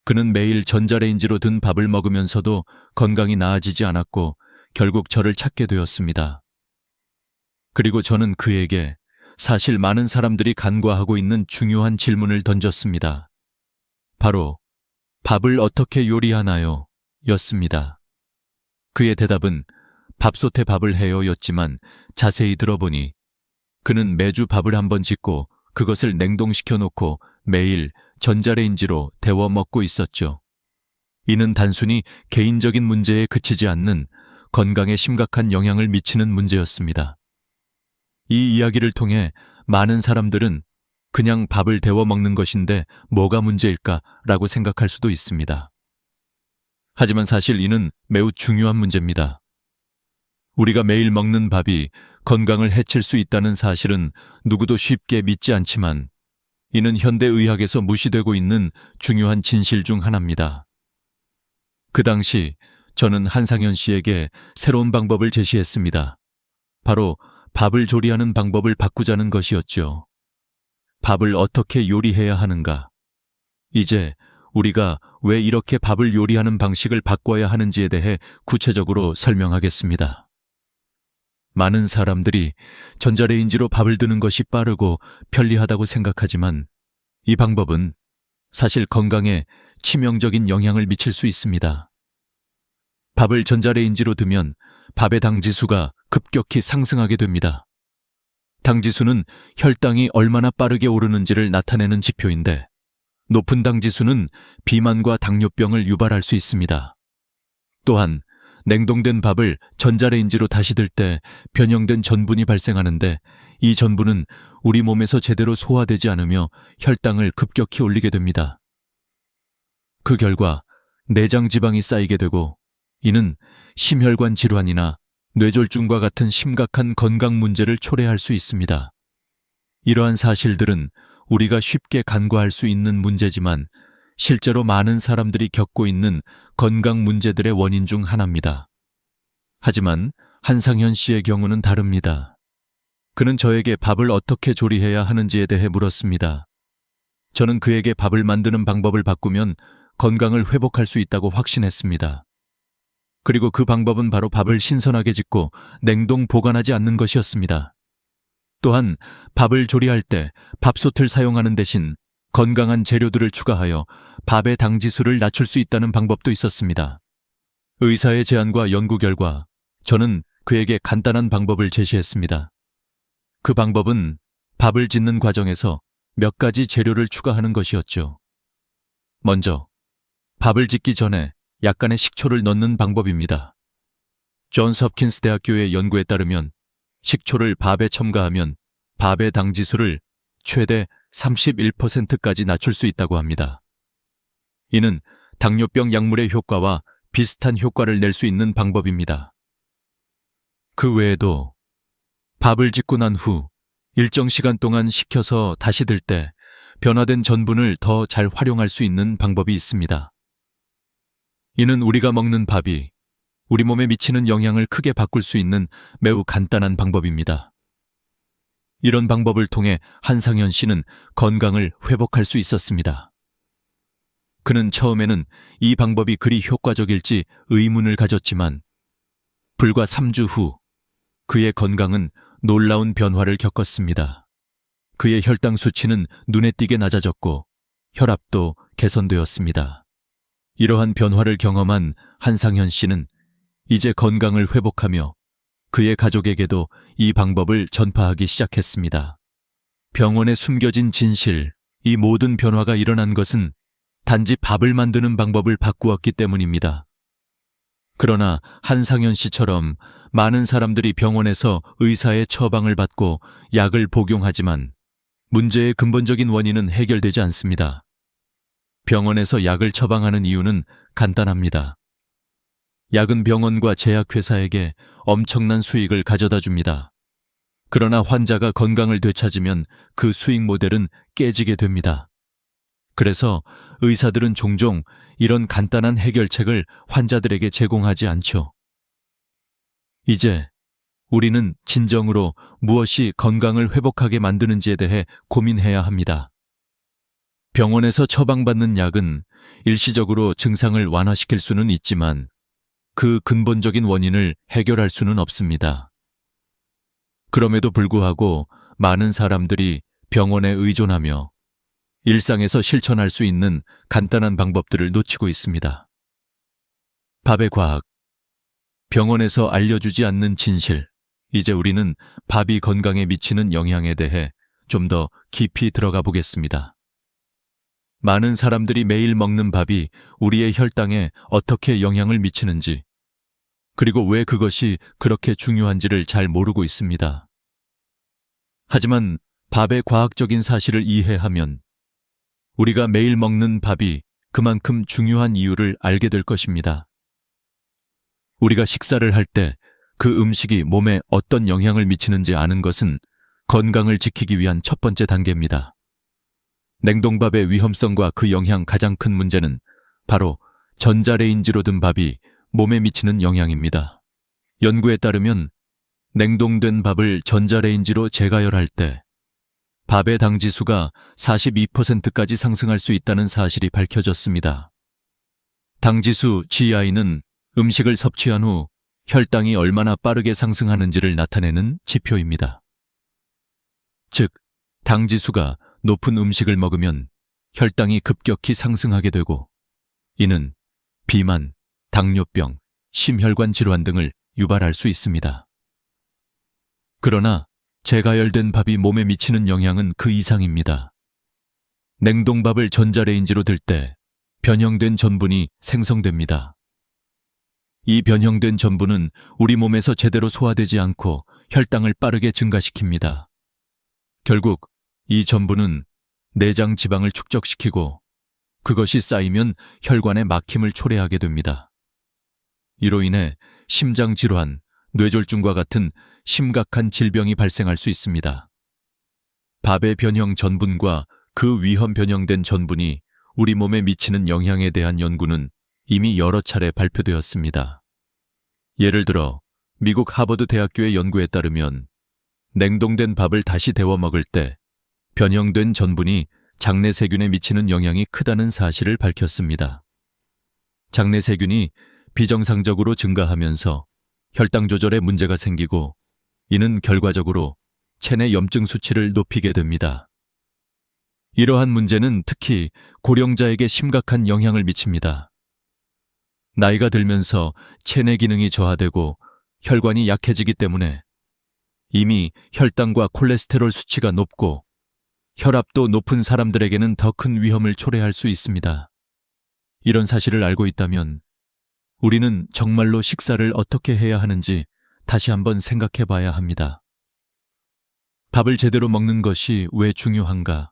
[SPEAKER 1] 그는 매일 전자레인지로 든 밥을 먹으면서도 건강이 나아지지 않았고 결국 저를 찾게 되었습니다. 그리고 저는 그에게 사실 많은 사람들이 간과하고 있는 중요한 질문을 던졌습니다. 바로 밥을 어떻게 요리하나요? 였습니다. 그의 대답은 밥솥에 밥을 해요 였지만 자세히 들어보니 그는 매주 밥을 한번 짓고 그것을 냉동시켜 놓고 매일 전자레인지로 데워 먹고 있었죠. 이는 단순히 개인적인 문제에 그치지 않는 건강에 심각한 영향을 미치는 문제였습니다. 이 이야기를 통해 많은 사람들은 그냥 밥을 데워 먹는 것인데 뭐가 문제일까라고 생각할 수도 있습니다. 하지만 사실 이는 매우 중요한 문제입니다. 우리가 매일 먹는 밥이 건강을 해칠 수 있다는 사실은 누구도 쉽게 믿지 않지만 이는 현대의학에서 무시되고 있는 중요한 진실 중 하나입니다. 그 당시 저는 한상현 씨에게 새로운 방법을 제시했습니다. 바로 밥을 조리하는 방법을 바꾸자는 것이었죠. 밥을 어떻게 요리해야 하는가? 이제 우리가 왜 이렇게 밥을 요리하는 방식을 바꿔야 하는지에 대해 구체적으로 설명하겠습니다. 많은 사람들이 전자레인지로 밥을 드는 것이 빠르고 편리하다고 생각하지만 이 방법은 사실 건강에 치명적인 영향을 미칠 수 있습니다. 밥을 전자레인지로 두면 밥의 당지수가 급격히 상승하게 됩니다. 당지수는 혈당이 얼마나 빠르게 오르는지를 나타내는 지표인데 높은 당지수는 비만과 당뇨병을 유발할 수 있습니다. 또한 냉동된 밥을 전자레인지로 다시 들 때 변형된 전분이 발생하는데 이 전분은 우리 몸에서 제대로 소화되지 않으며 혈당을 급격히 올리게 됩니다. 그 결과 내장 지방이 쌓이게 되고 이는 심혈관 질환이나 뇌졸중과 같은 심각한 건강 문제를 초래할 수 있습니다. 이러한 사실들은 우리가 쉽게 간과할 수 있는 문제지만 실제로 많은 사람들이 겪고 있는 건강 문제들의 원인 중 하나입니다. 하지만 한상현 씨의 경우는 다릅니다. 그는 저에게 밥을 어떻게 조리해야 하는지에 대해 물었습니다. 저는 그에게 밥을 만드는 방법을 바꾸면 건강을 회복할 수 있다고 확신했습니다. 그리고 그 방법은 바로 밥을 신선하게 짓고 냉동 보관하지 않는 것이었습니다. 또한 밥을 조리할 때 밥솥을 사용하는 대신 건강한 재료들을 추가하여 밥의 당지수를 낮출 수 있다는 방법도 있었습니다. 의사의 제안과 연구 결과 저는 그에게 간단한 방법을 제시했습니다. 그 방법은 밥을 짓는 과정에서 몇 가지 재료를 추가하는 것이었죠. 먼저 밥을 짓기 전에 약간의 식초를 넣는 방법입니다. 존스 홉킨스 대학교의 연구에 따르면 식초를 밥에 첨가하면 밥의 당지수를 최대 31%까지 낮출 수 있다고 합니다. 이는 당뇨병 약물의 효과와 비슷한 효과를 낼 수 있는 방법입니다. 그 외에도 밥을 짓고 난 후 일정 시간 동안 식혀서 다시 들 때 변화된 전분을 더 잘 활용할 수 있는 방법이 있습니다. 이는 우리가 먹는 밥이 우리 몸에 미치는 영향을 크게 바꿀 수 있는 매우 간단한 방법입니다. 이런 방법을 통해 한상현 씨는 건강을 회복할 수 있었습니다. 그는 처음에는 이 방법이 그리 효과적일지 의문을 가졌지만 불과 3주 후 그의 건강은 놀라운 변화를 겪었습니다. 그의 혈당 수치는 눈에 띄게 낮아졌고 혈압도 개선되었습니다. 이러한 변화를 경험한 한상현 씨는 이제 건강을 회복하며 그의 가족에게도 이 방법을 전파하기 시작했습니다. 병원에 숨겨진 진실, 이 모든 변화가 일어난 것은 단지 밥을 만드는 방법을 바꾸었기 때문입니다. 그러나 한상현 씨처럼 많은 사람들이 병원에서 의사의 처방을 받고 약을 복용하지만 문제의 근본적인 원인은 해결되지 않습니다. 병원에서 약을 처방하는 이유는 간단합니다. 약은 병원과 제약회사에게 엄청난 수익을 가져다 줍니다. 그러나 환자가 건강을 되찾으면 그 수익 모델은 깨지게 됩니다. 그래서 의사들은 종종 이런 간단한 해결책을 환자들에게 제공하지 않죠. 이제 우리는 진정으로 무엇이 건강을 회복하게 만드는지에 대해 고민해야 합니다. 병원에서 처방받는 약은 일시적으로 증상을 완화시킬 수는 있지만 그 근본적인 원인을 해결할 수는 없습니다. 그럼에도 불구하고 많은 사람들이 병원에 의존하며 일상에서 실천할 수 있는 간단한 방법들을 놓치고 있습니다. 밥의 과학, 병원에서 알려주지 않는 진실. 이제 우리는 밥이 건강에 미치는 영향에 대해 좀 더 깊이 들어가 보겠습니다. 많은 사람들이 매일 먹는 밥이 우리의 혈당에 어떻게 영향을 미치는지, 그리고 왜 그것이 그렇게 중요한지를 잘 모르고 있습니다. 하지만 밥의 과학적인 사실을 이해하면 우리가 매일 먹는 밥이 그만큼 중요한 이유를 알게 될 것입니다. 우리가 식사를 할 때 그 음식이 몸에 어떤 영향을 미치는지 아는 것은 건강을 지키기 위한 첫 번째 단계입니다. 냉동밥의 위험성과 그 영향 가장 큰 문제는 바로 전자레인지로 든 밥이 몸에 미치는 영향입니다. 연구에 따르면 냉동된 밥을 전자레인지로 재가열할 때 밥의 당지수가 42%까지 상승할 수 있다는 사실이 밝혀졌습니다. 당지수 GI는 음식을 섭취한 후 혈당이 얼마나 빠르게 상승하는지를 나타내는 지표입니다. 즉, 당지수가 높은 음식을 먹으면 혈당이 급격히 상승하게 되고, 이는 비만, 당뇨병, 심혈관 질환 등을 유발할 수 있습니다. 그러나 재가열된 밥이 몸에 미치는 영향은 그 이상입니다. 냉동밥을 전자레인지로 들 때 변형된 전분이 생성됩니다. 이 변형된 전분은 우리 몸에서 제대로 소화되지 않고 혈당을 빠르게 증가시킵니다. 결국 이 전분은 내장 지방을 축적시키고 그것이 쌓이면 혈관에 막힘을 초래하게 됩니다. 이로 인해 심장 질환, 뇌졸중과 같은 심각한 질병이 발생할 수 있습니다. 밥의 변형 전분과 그 위험 변형된 전분이 우리 몸에 미치는 영향에 대한 연구는 이미 여러 차례 발표되었습니다. 예를 들어 미국 하버드 대학교의 연구에 따르면 냉동된 밥을 다시 데워 먹을 때 변형된 전분이 장내 세균에 미치는 영향이 크다는 사실을 밝혔습니다. 장내 세균이 비정상적으로 증가하면서 혈당 조절에 문제가 생기고, 이는 결과적으로 체내 염증 수치를 높이게 됩니다. 이러한 문제는 특히 고령자에게 심각한 영향을 미칩니다. 나이가 들면서 체내 기능이 저하되고 혈관이 약해지기 때문에 이미 혈당과 콜레스테롤 수치가 높고 혈압도 높은 사람들에게는 더 큰 위험을 초래할 수 있습니다. 이런 사실을 알고 있다면 우리는 정말로 식사를 어떻게 해야 하는지 다시 한번 생각해 봐야 합니다. 밥을 제대로 먹는 것이 왜 중요한가?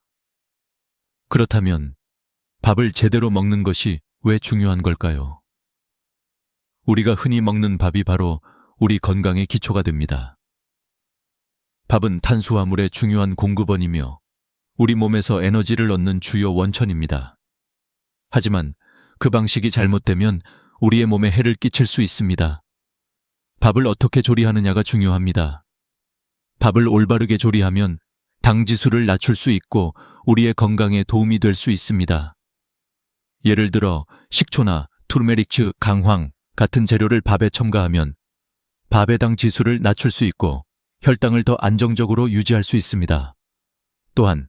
[SPEAKER 1] 그렇다면 밥을 제대로 먹는 것이 왜 중요한 걸까요? 우리가 흔히 먹는 밥이 바로 우리 건강의 기초가 됩니다. 밥은 탄수화물의 중요한 공급원이며 우리 몸에서 에너지를 얻는 주요 원천입니다. 하지만 그 방식이 잘못되면 우리의 몸에 해를 끼칠 수 있습니다. 밥을 어떻게 조리하느냐가 중요합니다. 밥을 올바르게 조리하면 당지수를 낮출 수 있고 우리의 건강에 도움이 될 수 있습니다. 예를 들어 식초나 투르메릭츠, 강황 같은 재료를 밥에 첨가하면 밥의 당 지수를 낮출 수 있고 혈당을 더 안정적으로 유지할 수 있습니다. 또한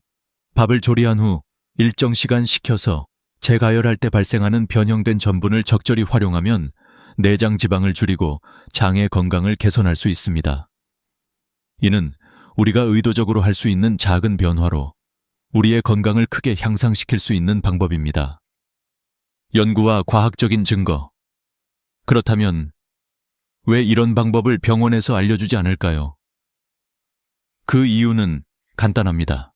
[SPEAKER 1] 밥을 조리한 후 일정 시간 식혀서 재가열할 때 발생하는 변형된 전분을 적절히 활용하면 내장 지방을 줄이고 장의 건강을 개선할 수 있습니다. 이는 우리가 의도적으로 할 수 있는 작은 변화로 우리의 건강을 크게 향상시킬 수 있는 방법입니다. 연구와 과학적인 증거. 그렇다면 왜 이런 방법을 병원에서 알려주지 않을까요? 그 이유는 간단합니다.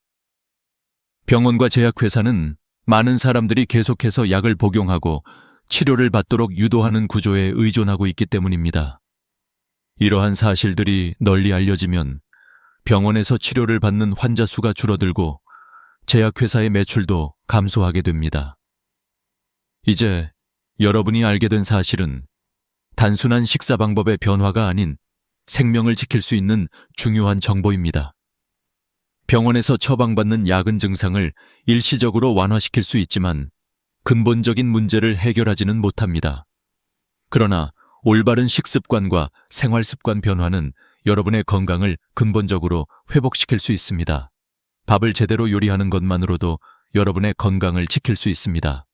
[SPEAKER 1] 병원과 제약회사는 많은 사람들이 계속해서 약을 복용하고 치료를 받도록 유도하는 구조에 의존하고 있기 때문입니다. 이러한 사실들이 널리 알려지면 병원에서 치료를 받는 환자 수가 줄어들고 제약회사의 매출도 감소하게 됩니다. 이제 여러분이 알게 된 사실은 단순한 식사 방법의 변화가 아닌 생명을 지킬 수 있는 중요한 정보입니다. 병원에서 처방받는 약은 증상을 일시적으로 완화시킬 수 있지만 근본적인 문제를 해결하지는 못합니다. 그러나 올바른 식습관과 생활습관 변화는 여러분의 건강을 근본적으로 회복시킬 수 있습니다. 밥을 제대로 요리하는 것만으로도 여러분의 건강을 지킬 수 있습니다.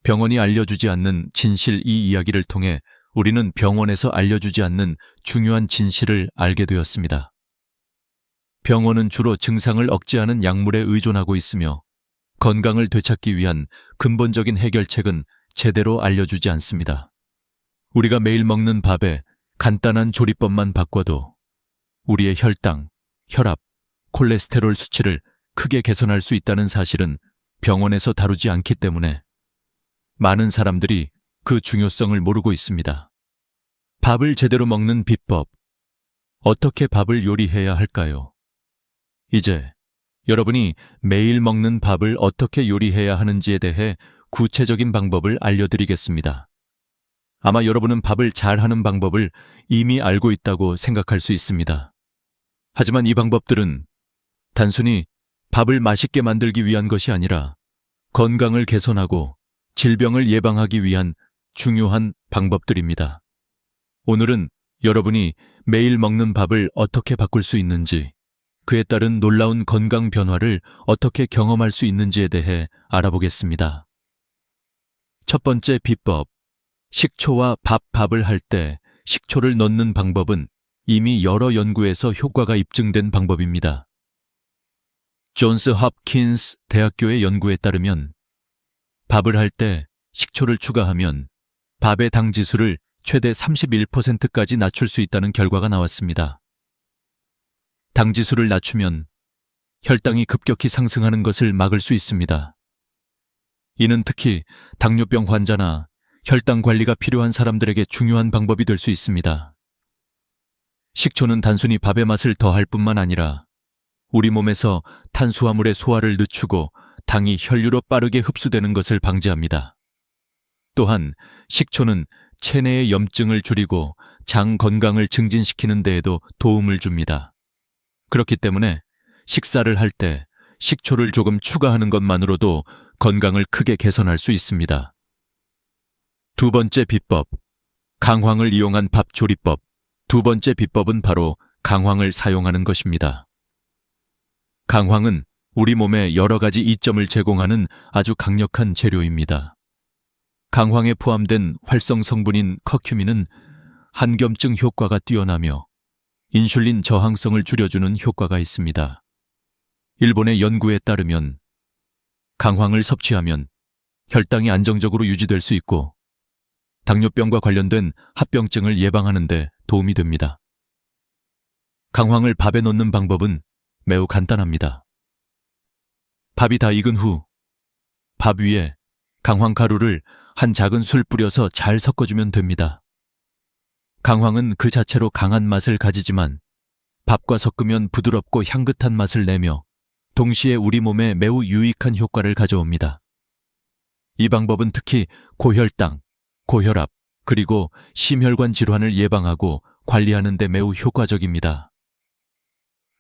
[SPEAKER 1] 병원이 알려주지 않는 진실, 이 이야기를 통해 우리는 병원에서 알려주지 않는 중요한 진실을 알게 되었습니다. 병원은 주로 증상을 억제하는 약물에 의존하고 있으며 건강을 되찾기 위한 근본적인 해결책은 제대로 알려주지 않습니다. 우리가 매일 먹는 밥에 간단한 조리법만 바꿔도 우리의 혈당, 혈압, 콜레스테롤 수치를 크게 개선할 수 있다는 사실은 병원에서 다루지 않기 때문에 많은 사람들이 그 중요성을 모르고 있습니다. 밥을 제대로 먹는 비법. 어떻게 밥을 요리해야 할까요? 이제 여러분이 매일 먹는 밥을 어떻게 요리해야 하는지에 대해 구체적인 방법을 알려드리겠습니다. 아마 여러분은 밥을 잘하는 방법을 이미 알고 있다고 생각할 수 있습니다. 하지만 이 방법들은 단순히 밥을 맛있게 만들기 위한 것이 아니라 건강을 개선하고 질병을 예방하기 위한 중요한 방법들입니다. 오늘은 여러분이 매일 먹는 밥을 어떻게 바꿀 수 있는지, 그에 따른 놀라운 건강 변화를 어떻게 경험할 수 있는지에 대해 알아보겠습니다. 첫 번째 비법. 식초와 밥을 할 때 식초를 넣는 방법은 이미 여러 연구에서 효과가 입증된 방법입니다. 존스 홉킨스 대학교의 연구에 따르면 밥을 할 때 식초를 추가하면 밥의 당 지수를 최대 31%까지 낮출 수 있다는 결과가 나왔습니다. 당 지수를 낮추면 혈당이 급격히 상승하는 것을 막을 수 있습니다. 이는 특히 당뇨병 환자나 혈당 관리가 필요한 사람들에게 중요한 방법이 될 수 있습니다. 식초는 단순히 밥의 맛을 더할 뿐만 아니라 우리 몸에서 탄수화물의 소화를 늦추고 당이 혈류로 빠르게 흡수되는 것을 방지합니다. 또한 식초는 체내의 염증을 줄이고 장 건강을 증진시키는 데에도 도움을 줍니다. 그렇기 때문에 식사를 할 때 식초를 조금 추가하는 것만으로도 건강을 크게 개선할 수 있습니다. 두 번째 비법, 강황을 이용한 밥 조리법. 두 번째 비법은 바로 강황을 사용하는 것입니다. 강황은 우리 몸에 여러 가지 이점을 제공하는 아주 강력한 재료입니다. 강황에 포함된 활성 성분인 커큐민은 한겸증 효과가 뛰어나며 인슐린 저항성을 줄여주는 효과가 있습니다. 일본의 연구에 따르면 강황을 섭취하면 혈당이 안정적으로 유지될 수 있고 당뇨병과 관련된 합병증을 예방하는 데 도움이 됩니다. 강황을 밥에 넣는 방법은 매우 간단합니다. 밥이 다 익은 후 밥 위에 강황 가루를 한 작은 술 뿌려서 잘 섞어주면 됩니다. 강황은 그 자체로 강한 맛을 가지지만 밥과 섞으면 부드럽고 향긋한 맛을 내며 동시에 우리 몸에 매우 유익한 효과를 가져옵니다. 이 방법은 특히 고혈당, 고혈압, 그리고 심혈관 질환을 예방하고 관리하는 데 매우 효과적입니다.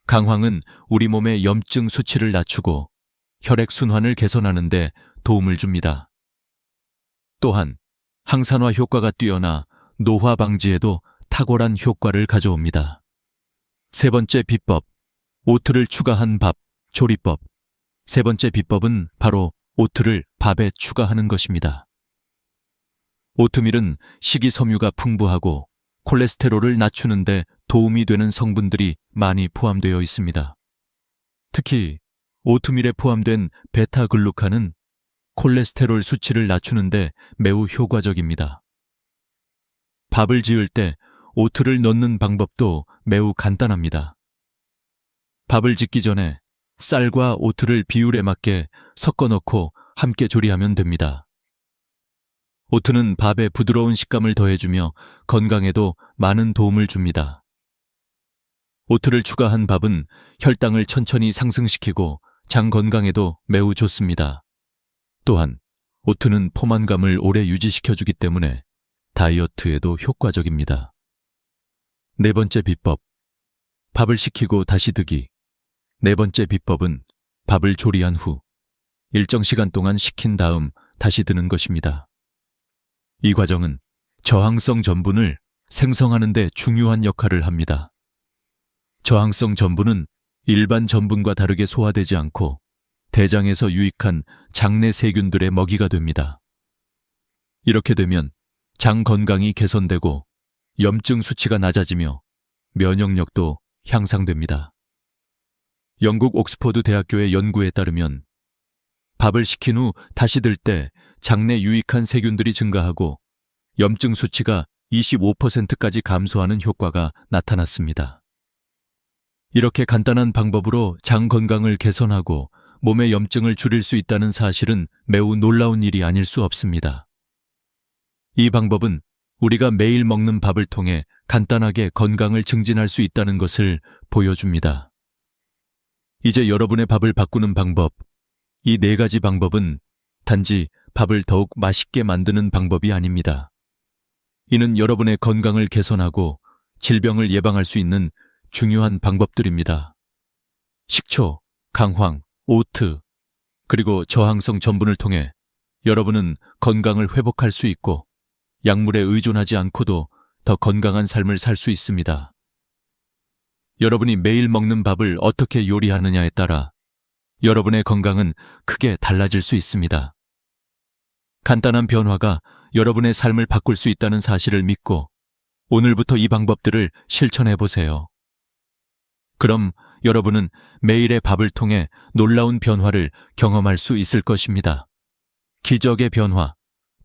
[SPEAKER 1] 강황은 우리 몸의 염증 수치를 낮추고 혈액순환을 개선하는 데 도움을 줍니다. 또한 항산화 효과가 뛰어나 노화 방지에도 탁월한 효과를 가져옵니다. 세 번째 비법, 오트를 추가한 밥, 조리법. 세 번째 비법은 바로 오트를 밥에 추가하는 것입니다. 오트밀은 식이섬유가 풍부하고 콜레스테롤을 낮추는 데 도움이 되는 성분들이 많이 포함되어 있습니다. 특히 오트밀에 포함된 베타글루칸은 콜레스테롤 수치를 낮추는 데 매우 효과적입니다. 밥을 지을 때 오트를 넣는 방법도 매우 간단합니다. 밥을 짓기 전에 쌀과 오트를 비율에 맞게 섞어 넣고 함께 조리하면 됩니다. 오트는 밥에 부드러운 식감을 더해주며 건강에도 많은 도움을 줍니다. 오트를 추가한 밥은 혈당을 천천히 상승시키고 장 건강에도 매우 좋습니다. 또한 오트는 포만감을 오래 유지시켜주기 때문에 다이어트에도 효과적입니다. 네 번째 비법, 밥을 식히고 다시 드기. 네 번째 비법은 밥을 조리한 후 일정 시간 동안 식힌 다음 다시 드는 것입니다. 이 과정은 저항성 전분을 생성하는 데 중요한 역할을 합니다. 저항성 전분은 일반 전분과 다르게 소화되지 않고 대장에서 유익한 장내 세균들의 먹이가 됩니다. 이렇게 되면 장 건강이 개선되고 염증 수치가 낮아지며 면역력도 향상됩니다. 영국 옥스퍼드 대학교의 연구에 따르면 밥을 식힌 후 다시 들 때 장내 유익한 세균들이 증가하고 염증 수치가 25%까지 감소하는 효과가 나타났습니다. 이렇게 간단한 방법으로 장 건강을 개선하고 몸의 염증을 줄일 수 있다는 사실은 매우 놀라운 일이 아닐 수 없습니다. 이 방법은 우리가 매일 먹는 밥을 통해 간단하게 건강을 증진할 수 있다는 것을 보여줍니다. 이제 여러분의 밥을 바꾸는 방법, 이 4가지 방법은 단지 밥을 더욱 맛있게 만드는 방법이 아닙니다. 이는 여러분의 건강을 개선하고 질병을 예방할 수 있는 중요한 방법들입니다. 식초, 강황, 오트, 그리고 저항성 전분을 통해 여러분은 건강을 회복할 수 있고 약물에 의존하지 않고도 더 건강한 삶을 살 수 있습니다. 여러분이 매일 먹는 밥을 어떻게 요리하느냐에 따라 여러분의 건강은 크게 달라질 수 있습니다. 간단한 변화가 여러분의 삶을 바꿀 수 있다는 사실을 믿고 오늘부터 이 방법들을 실천해 보세요. 그럼 여러분은 매일의 밥을 통해 놀라운 변화를 경험할 수 있을 것입니다. 기적의 변화,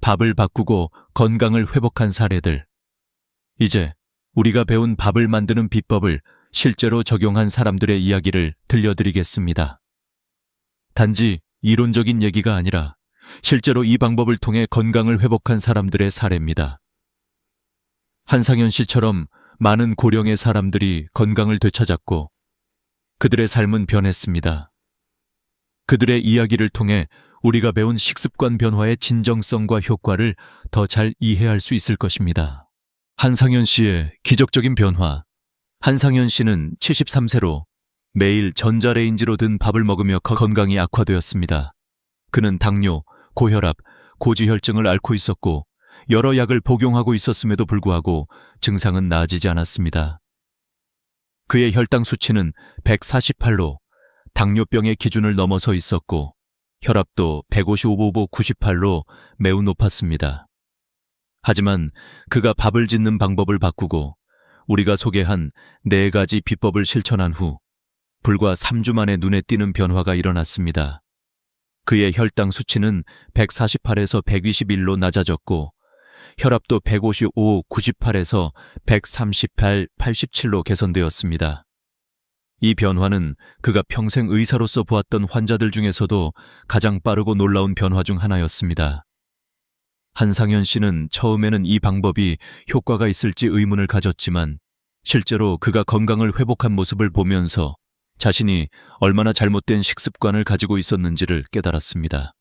[SPEAKER 1] 밥을 바꾸고 건강을 회복한 사례들. 이제 우리가 배운 밥을 만드는 비법을 실제로 적용한 사람들의 이야기를 들려드리겠습니다. 단지 이론적인 얘기가 아니라 실제로 이 방법을 통해 건강을 회복한 사람들의 사례입니다. 한상현 씨처럼 많은 고령의 사람들이 건강을 되찾았고 그들의 삶은 변했습니다. 그들의 이야기를 통해 우리가 배운 식습관 변화의 진정성과 효과를 더 잘 이해할 수 있을 것입니다. 한상현 씨의 기적적인 변화. 한상현 씨는 73세로 매일 전자레인지로 든 밥을 먹으며 건강이 악화되었습니다. 그는 당뇨, 고혈압, 고지혈증을 앓고 있었고 여러 약을 복용하고 있었음에도 불구하고 증상은 나아지지 않았습니다. 그의 혈당 수치는 148로 당뇨병의 기준을 넘어서 있었고 혈압도 155/98로 매우 높았습니다. 하지만 그가 밥을 짓는 방법을 바꾸고 우리가 소개한 4가지 비법을 실천한 후 불과 3주 만에 눈에 띄는 변화가 일어났습니다. 그의 혈당 수치는 148에서 121로 낮아졌고 혈압도 155/98에서 138/87로 개선되었습니다. 이 변화는 그가 평생 의사로서 보았던 환자들 중에서도 가장 빠르고 놀라운 변화 중 하나였습니다. 한상현 씨는 처음에는 이 방법이 효과가 있을지 의문을 가졌지만 실제로 그가 건강을 회복한 모습을 보면서 자신이 얼마나 잘못된 식습관을 가지고 있었는지를 깨달았습니다.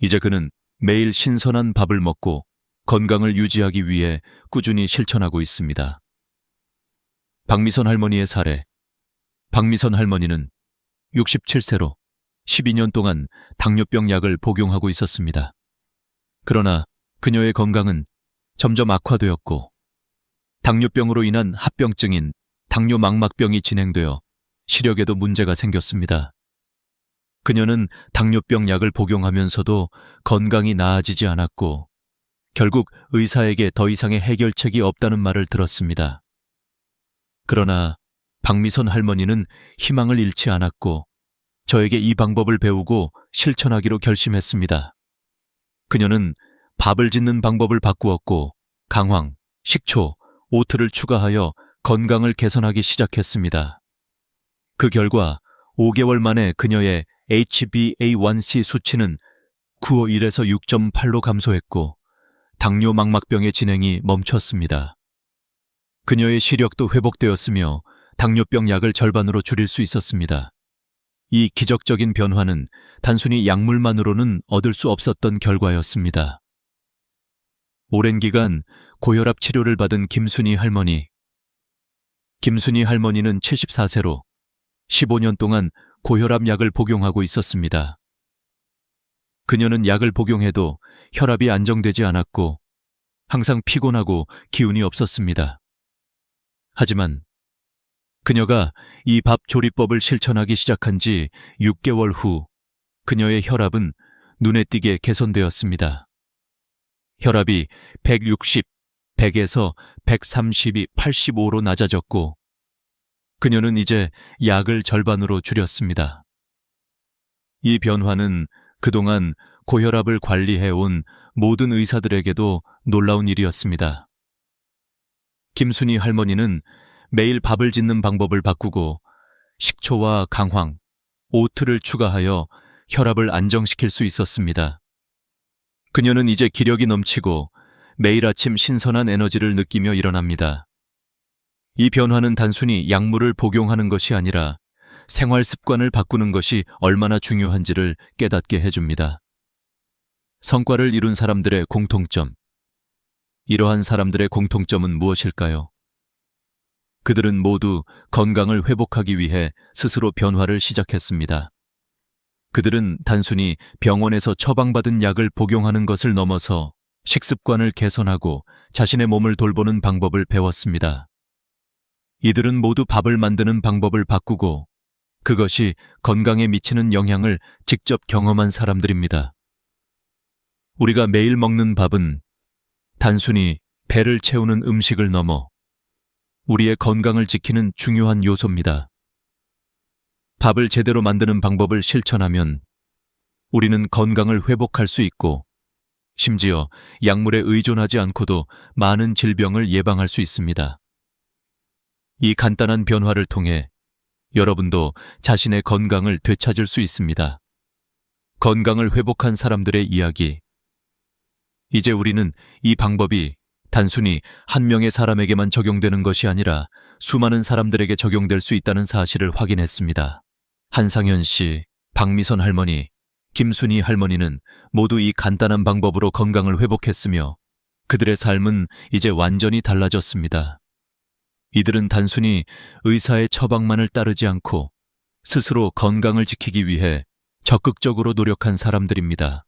[SPEAKER 1] 이제 그는 매일 신선한 밥을 먹고 건강을 유지하기 위해 꾸준히 실천하고 있습니다. 박미선 할머니의 사례. 박미선 할머니는 67세로 12년 동안 당뇨병 약을 복용하고 있었습니다. 그러나 그녀의 건강은 점점 악화되었고 당뇨병으로 인한 합병증인 당뇨망막병이 진행되어 시력에도 문제가 생겼습니다. 그녀는 당뇨병 약을 복용하면서도 건강이 나아지지 않았고 결국 의사에게 더 이상의 해결책이 없다는 말을 들었습니다. 그러나 박미선 할머니는 희망을 잃지 않았고 저에게 이 방법을 배우고 실천하기로 결심했습니다. 그녀는 밥을 짓는 방법을 바꾸었고 강황, 식초, 오트를 추가하여 건강을 개선하기 시작했습니다. 그 결과 5개월 만에 그녀의 HbA1c 수치는 951에서 6.8로 감소했고 당뇨망막병의 진행이 멈췄습니다. 그녀의 시력도 회복되었으며 당뇨병 약을 절반으로 줄일 수 있었습니다. 이 기적적인 변화는 단순히 약물만으로는 얻을 수 없었던 결과였습니다. 오랜 기간 고혈압 치료를 받은 김순희 할머니. 김순희 할머니는 74세로 15년 동안 고혈압 약을 복용하고 있었습니다. 그녀는 약을 복용해도 혈압이 안정되지 않았고 항상 피곤하고 기운이 없었습니다. 하지만 그녀가 이 밥 조리법을 실천하기 시작한 지 6개월 후 그녀의 혈압은 눈에 띄게 개선되었습니다. 혈압이 160, 100에서 130이 85로 낮아졌고 그녀는 이제 약을 절반으로 줄였습니다. 이 변화는 그동안 고혈압을 관리해온 모든 의사들에게도 놀라운 일이었습니다. 김순희 할머니는 매일 밥을 짓는 방법을 바꾸고 식초와 강황, 오트를 추가하여 혈압을 안정시킬 수 있었습니다. 그녀는 이제 기력이 넘치고 매일 아침 신선한 에너지를 느끼며 일어납니다. 이 변화는 단순히 약물을 복용하는 것이 아니라 생활 습관을 바꾸는 것이 얼마나 중요한지를 깨닫게 해줍니다. 성과를 이룬 사람들의 공통점. 이러한 사람들의 공통점은 무엇일까요? 그들은 모두 건강을 회복하기 위해 스스로 변화를 시작했습니다. 그들은 단순히 병원에서 처방받은 약을 복용하는 것을 넘어서 식습관을 개선하고 자신의 몸을 돌보는 방법을 배웠습니다. 이들은 모두 밥을 만드는 방법을 바꾸고 그것이 건강에 미치는 영향을 직접 경험한 사람들입니다. 우리가 매일 먹는 밥은 단순히 배를 채우는 음식을 넘어 우리의 건강을 지키는 중요한 요소입니다. 밥을 제대로 만드는 방법을 실천하면 우리는 건강을 회복할 수 있고 심지어 약물에 의존하지 않고도 많은 질병을 예방할 수 있습니다. 이 간단한 변화를 통해 여러분도 자신의 건강을 되찾을 수 있습니다. 건강을 회복한 사람들의 이야기. 이제 우리는 이 방법이 단순히 한 명의 사람에게만 적용되는 것이 아니라 수많은 사람들에게 적용될 수 있다는 사실을 확인했습니다. 한상현 씨, 박미선 할머니, 김순희 할머니는 모두 이 간단한 방법으로 건강을 회복했으며 그들의 삶은 이제 완전히 달라졌습니다. 이들은 단순히 의사의 처방만을 따르지 않고 스스로 건강을 지키기 위해 적극적으로 노력한 사람들입니다.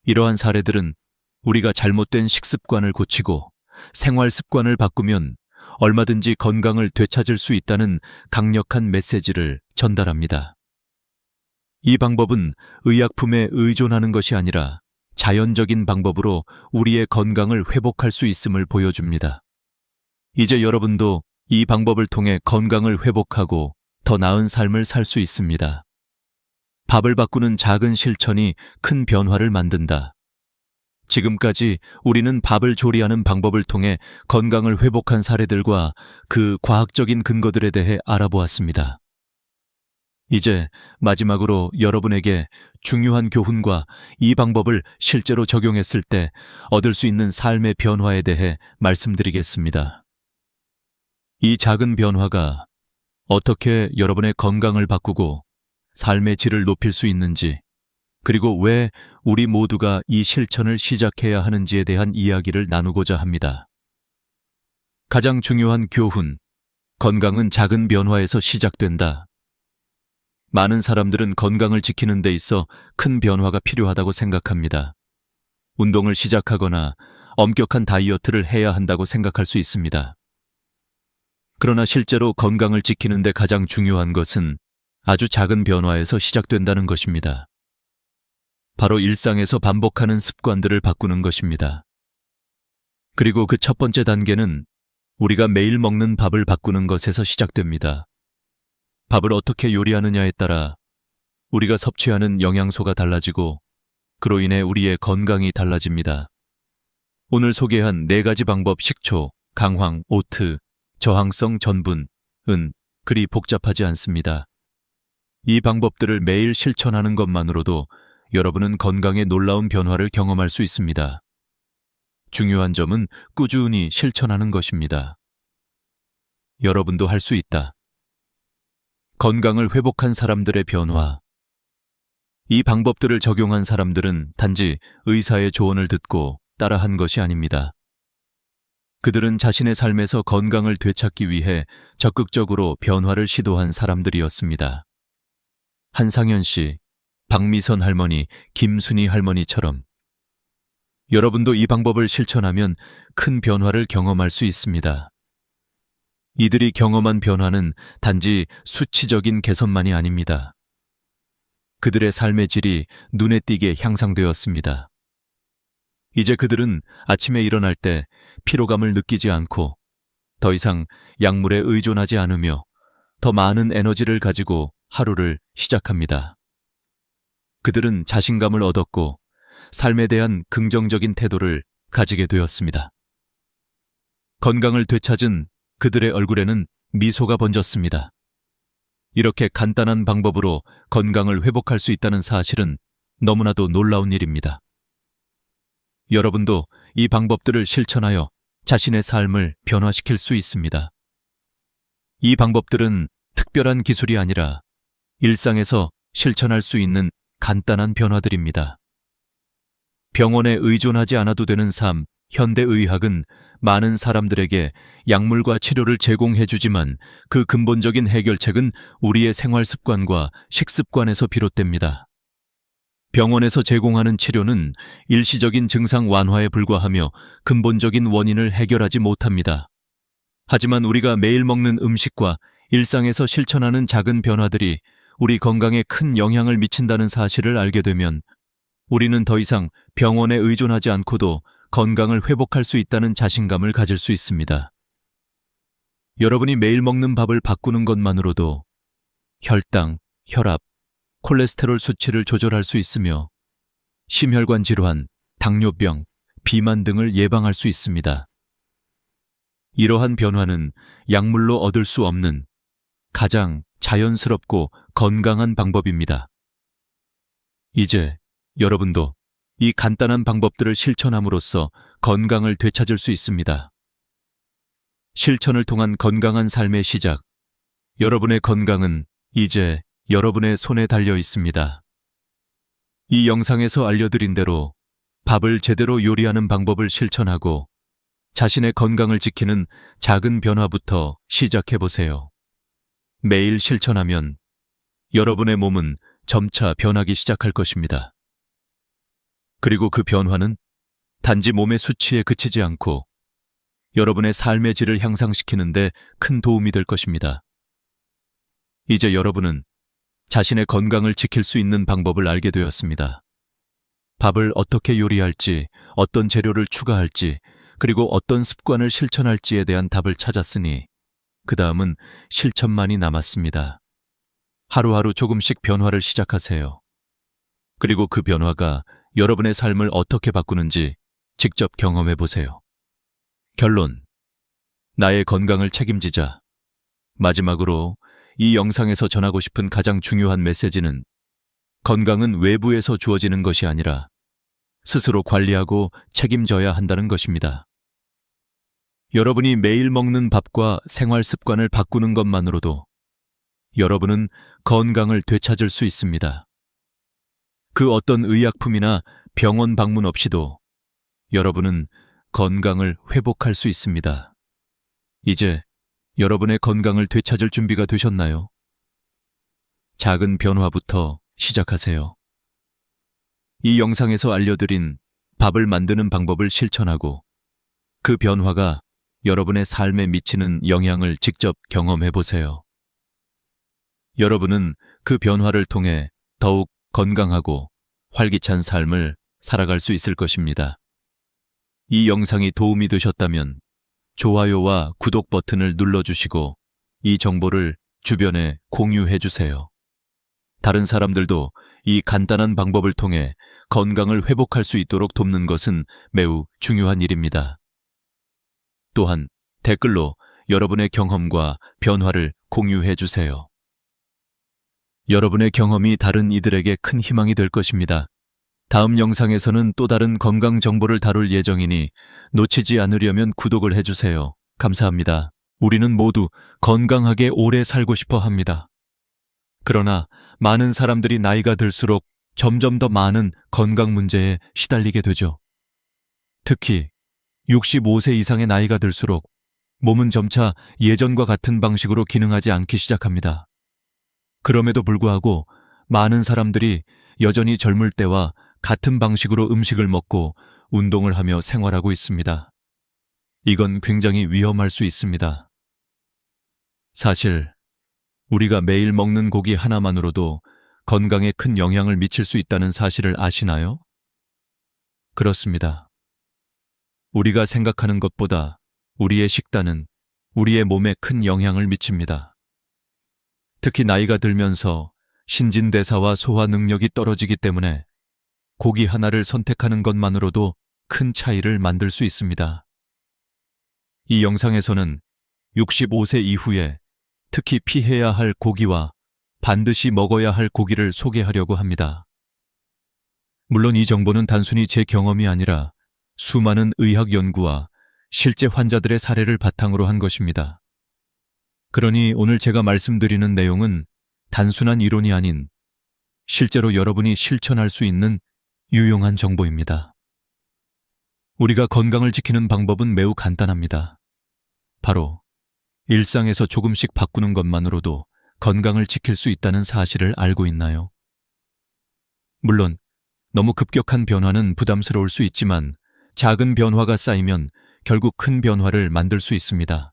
[SPEAKER 1] 이러한 사례들은 우리가 잘못된 식습관을 고치고 생활 습관을 바꾸면 얼마든지 건강을 되찾을 수 있다는 강력한 메시지를 전달합니다. 이 방법은 의약품에 의존하는 것이 아니라 자연적인 방법으로 우리의 건강을 회복할 수 있음을 보여줍니다. 이제 여러분도 이 방법을 통해 건강을 회복하고 더 나은 삶을 살 수 있습니다. 밥을 바꾸는 작은 실천이 큰 변화를 만든다. 지금까지 우리는 밥을 조리하는 방법을 통해 건강을 회복한 사례들과 그 과학적인 근거들에 대해 알아보았습니다. 이제 마지막으로 여러분에게 중요한 교훈과 이 방법을 실제로 적용했을 때 얻을 수 있는 삶의 변화에 대해 말씀드리겠습니다. 이 작은 변화가 어떻게 여러분의 건강을 바꾸고 삶의 질을 높일 수 있는지, 그리고 왜 우리 모두가 이 실천을 시작해야 하는지에 대한 이야기를 나누고자 합니다. 가장 중요한 교훈, 건강은 작은 변화에서 시작된다. 많은 사람들은 건강을 지키는 데 있어 큰 변화가 필요하다고 생각합니다. 운동을 시작하거나 엄격한 다이어트를 해야 한다고 생각할 수 있습니다. 그러나 실제로 건강을 지키는 데 가장 중요한 것은 아주 작은 변화에서 시작된다는 것입니다. 바로 일상에서 반복하는 습관들을 바꾸는 것입니다. 그리고 그 첫 번째 단계는 우리가 매일 먹는 밥을 바꾸는 것에서 시작됩니다. 밥을 어떻게 요리하느냐에 따라 우리가 섭취하는 영양소가 달라지고 그로 인해 우리의 건강이 달라집니다. 오늘 소개한 4가지 방법 식초, 강황, 오트, 저항성 전분, 은 그리 복잡하지 않습니다. 이 방법들을 매일 실천하는 것만으로도 여러분은 건강에 놀라운 변화를 경험할 수 있습니다. 중요한 점은 꾸준히 실천하는 것입니다. 여러분도 할 수 있다. 건강을 회복한 사람들의 변화. 이 방법들을 적용한 사람들은 단지 의사의 조언을 듣고 따라한 것이 아닙니다. 그들은 자신의 삶에서 건강을 되찾기 위해 적극적으로 변화를 시도한 사람들이었습니다. 한상현 씨, 박미선 할머니, 김순희 할머니처럼 여러분도 이 방법을 실천하면 큰 변화를 경험할 수 있습니다. 이들이 경험한 변화는 단지 수치적인 개선만이 아닙니다. 그들의 삶의 질이 눈에 띄게 향상되었습니다. 이제 그들은 아침에 일어날 때 피로감을 느끼지 않고 더 이상 약물에 의존하지 않으며 더 많은 에너지를 가지고 하루를 시작합니다. 그들은 자신감을 얻었고 삶에 대한 긍정적인 태도를 가지게 되었습니다. 건강을 되찾은 그들의 얼굴에는 미소가 번졌습니다. 이렇게 간단한 방법으로 건강을 회복할 수 있다는 사실은 너무나도 놀라운 일입니다. 여러분도 이 방법들을 실천하여 자신의 삶을 변화시킬 수 있습니다. 이 방법들은 특별한 기술이 아니라 일상에서 실천할 수 있는 간단한 변화들입니다. 병원에 의존하지 않아도 되는 삶, 현대의학은 많은 사람들에게 약물과 치료를 제공해주지만 그 근본적인 해결책은 우리의 생활 습관과 식습관에서 비롯됩니다. 병원에서 제공하는 치료는 일시적인 증상 완화에 불과하며 근본적인 원인을 해결하지 못합니다. 하지만 우리가 매일 먹는 음식과 일상에서 실천하는 작은 변화들이 우리 건강에 큰 영향을 미친다는 사실을 알게 되면 우리는 더 이상 병원에 의존하지 않고도 건강을 회복할 수 있다는 자신감을 가질 수 있습니다. 여러분이 매일 먹는 밥을 바꾸는 것만으로도 혈당, 혈압, 콜레스테롤 수치를 조절할 수 있으며 심혈관 질환, 당뇨병, 비만 등을 예방할 수 있습니다. 이러한 변화는 약물로 얻을 수 없는 가장 자연스럽고 건강한 방법입니다. 이제 여러분도 이 간단한 방법들을 실천함으로써 건강을 되찾을 수 있습니다. 실천을 통한 건강한 삶의 시작. 여러분의 건강은 이제 여러분의 손에 달려 있습니다. 이 영상에서 알려드린 대로 밥을 제대로 요리하는 방법을 실천하고 자신의 건강을 지키는 작은 변화부터 시작해보세요. 매일 실천하면 여러분의 몸은 점차 변하기 시작할 것입니다. 그리고 그 변화는 단지 몸의 수치에 그치지 않고 여러분의 삶의 질을 향상시키는 데 큰 도움이 될 것입니다. 이제 여러분은 자신의 건강을 지킬 수 있는 방법을 알게 되었습니다. 밥을 어떻게 요리할지, 어떤 재료를 추가할지, 그리고 어떤 습관을 실천할지에 대한 답을 찾았으니 그 다음은 실천만이 남았습니다. 하루하루 조금씩 변화를 시작하세요. 그리고 그 변화가 여러분의 삶을 어떻게 바꾸는지 직접 경험해 보세요. 결론. 나의 건강을 책임지자. 마지막으로 이 영상에서 전하고 싶은 가장 중요한 메시지는 건강은 외부에서 주어지는 것이 아니라 스스로 관리하고 책임져야 한다는 것입니다. 여러분이 매일 먹는 밥과 생활 습관을 바꾸는 것만으로도 여러분은 건강을 되찾을 수 있습니다. 그 어떤 의약품이나 병원 방문 없이도 여러분은 건강을 회복할 수 있습니다. 이제 여러분의 건강을 되찾을 준비가 되셨나요? 작은 변화부터 시작하세요. 이 영상에서 알려드린 밥을 만드는 방법을 실천하고 그 변화가 여러분의 삶에 미치는 영향을 직접 경험해 보세요. 여러분은 그 변화를 통해 더욱 건강하고 활기찬 삶을 살아갈 수 있을 것입니다. 이 영상이 도움이 되셨다면 좋아요와 구독 버튼을 눌러주시고 이 정보를 주변에 공유해 주세요. 다른 사람들도 이 간단한 방법을 통해 건강을 회복할 수 있도록 돕는 것은 매우 중요한 일입니다. 또한 댓글로 여러분의 경험과 변화를 공유해 주세요. 여러분의 경험이 다른 이들에게 큰 희망이 될 것입니다. 다음 영상에서는 또 다른 건강 정보를 다룰 예정이니 놓치지 않으려면 구독을 해주세요. 감사합니다. 우리는 모두 건강하게 오래 살고 싶어 합니다. 그러나 많은 사람들이 나이가 들수록 점점 더 많은 건강 문제에 시달리게 되죠. 특히 65세 이상의 나이가 들수록 몸은 점차 예전과 같은 방식으로 기능하지 않기 시작합니다. 그럼에도 불구하고 많은 사람들이 여전히 젊을 때와 같은 방식으로 음식을 먹고 운동을 하며 생활하고 있습니다. 이건 굉장히 위험할 수 있습니다. 사실 우리가 매일 먹는 고기 하나만으로도 건강에 큰 영향을 미칠 수 있다는 사실을 아시나요? 그렇습니다. 우리가 생각하는 것보다 우리의 식단은 우리의 몸에 큰 영향을 미칩니다. 특히 나이가 들면서 신진대사와 소화 능력이 떨어지기 때문에 고기 하나를 선택하는 것만으로도 큰 차이를 만들 수 있습니다. 이 영상에서는 65세 이후에 특히 피해야 할 고기와 반드시 먹어야 할 고기를 소개하려고 합니다. 물론 이 정보는 단순히 제 경험이 아니라 수많은 의학 연구와 실제 환자들의 사례를 바탕으로 한 것입니다. 그러니 오늘 제가 말씀드리는 내용은 단순한 이론이 아닌 실제로 여러분이 실천할 수 있는 유용한 정보입니다. 우리가 건강을 지키는 방법은 매우 간단합니다. 바로 일상에서 조금씩 바꾸는 것만으로도 건강을 지킬 수 있다는 사실을 알고 있나요? 물론 너무 급격한 변화는 부담스러울 수 있지만 작은 변화가 쌓이면 결국 큰 변화를 만들 수 있습니다.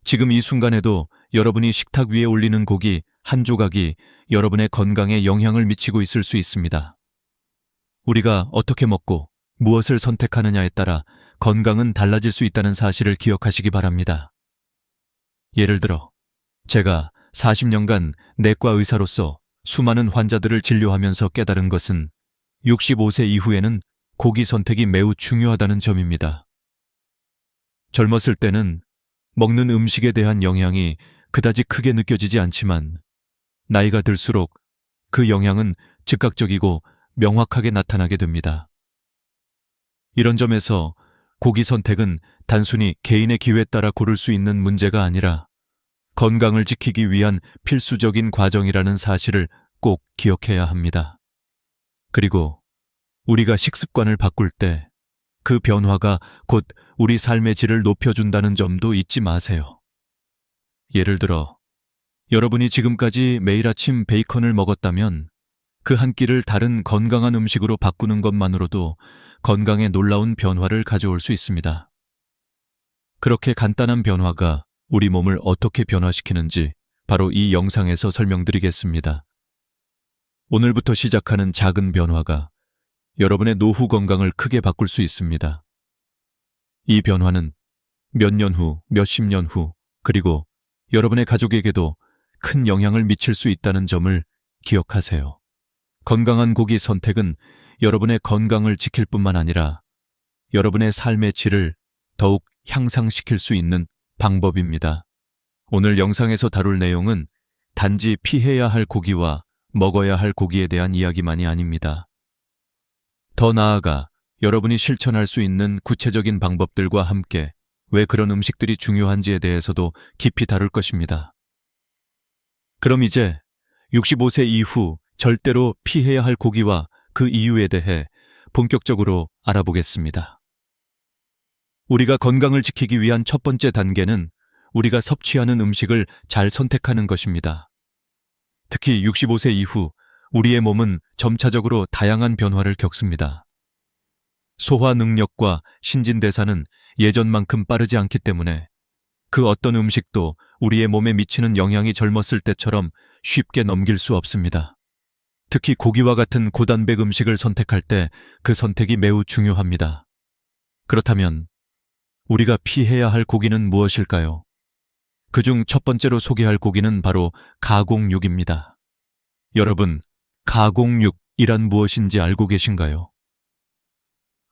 [SPEAKER 1] 지금 이 순간에도 여러분이 식탁 위에 올리는 고기 한 조각이 여러분의 건강에 영향을 미치고 있을 수 있습니다. 우리가 어떻게 먹고 무엇을 선택하느냐에 따라 건강은 달라질 수 있다는 사실을 기억하시기 바랍니다. 예를 들어, 제가 40년간 내과 의사로서 수많은 환자들을 진료하면서 깨달은 것은 65세 이후에는 고기 선택이 매우 중요하다는 점입니다. 젊었을 때는 먹는 음식에 대한 영향이 그다지 크게 느껴지지 않지만 나이가 들수록 그 영향은 즉각적이고 명확하게 나타나게 됩니다. 이런 점에서 고기 선택은 단순히 개인의 기회에 따라 고를 수 있는 문제가 아니라 건강을 지키기 위한 필수적인 과정이라는 사실을 꼭 기억해야 합니다. 그리고 우리가 식습관을 바꿀 때 그 변화가 곧 우리 삶의 질을 높여준다는 점도 잊지 마세요. 예를 들어, 여러분이 지금까지 매일 아침 베이컨을 먹었다면 그 한 끼를 다른 건강한 음식으로 바꾸는 것만으로도 건강에 놀라운 변화를 가져올 수 있습니다. 그렇게 간단한 변화가 우리 몸을 어떻게 변화시키는지 바로 이 영상에서 설명드리겠습니다. 오늘부터 시작하는 작은 변화가 여러분의 노후 건강을 크게 바꿀 수 있습니다. 이 변화는 몇 년 후, 몇십 년 후, 그리고 여러분의 가족에게도 큰 영향을 미칠 수 있다는 점을 기억하세요. 건강한 고기 선택은 여러분의 건강을 지킬 뿐만 아니라 여러분의 삶의 질을 더욱 향상시킬 수 있는 방법입니다. 오늘 영상에서 다룰 내용은 단지 피해야 할 고기와 먹어야 할 고기에 대한 이야기만이 아닙니다. 더 나아가 여러분이 실천할 수 있는 구체적인 방법들과 함께 왜 그런 음식들이 중요한지에 대해서도 깊이 다룰 것입니다. 그럼 이제 65세 이후 절대로 피해야 할 고기와 그 이유에 대해 본격적으로 알아보겠습니다. 우리가 건강을 지키기 위한 첫 번째 단계는 우리가 섭취하는 음식을 잘 선택하는 것입니다. 특히 65세 이후 우리의 몸은 점차적으로 다양한 변화를 겪습니다. 소화 능력과 신진대사는 예전만큼 빠르지 않기 때문에 그 어떤 음식도 우리의 몸에 미치는 영향이 젊었을 때처럼 쉽게 넘길 수 없습니다. 특히 고기와 같은 고단백 음식을 선택할 때 그 선택이 매우 중요합니다. 그렇다면 우리가 피해야 할 고기는 무엇일까요? 그중 첫 번째로 소개할 고기는 바로 가공육입니다. 여러분, 가공육이란 무엇인지 알고 계신가요?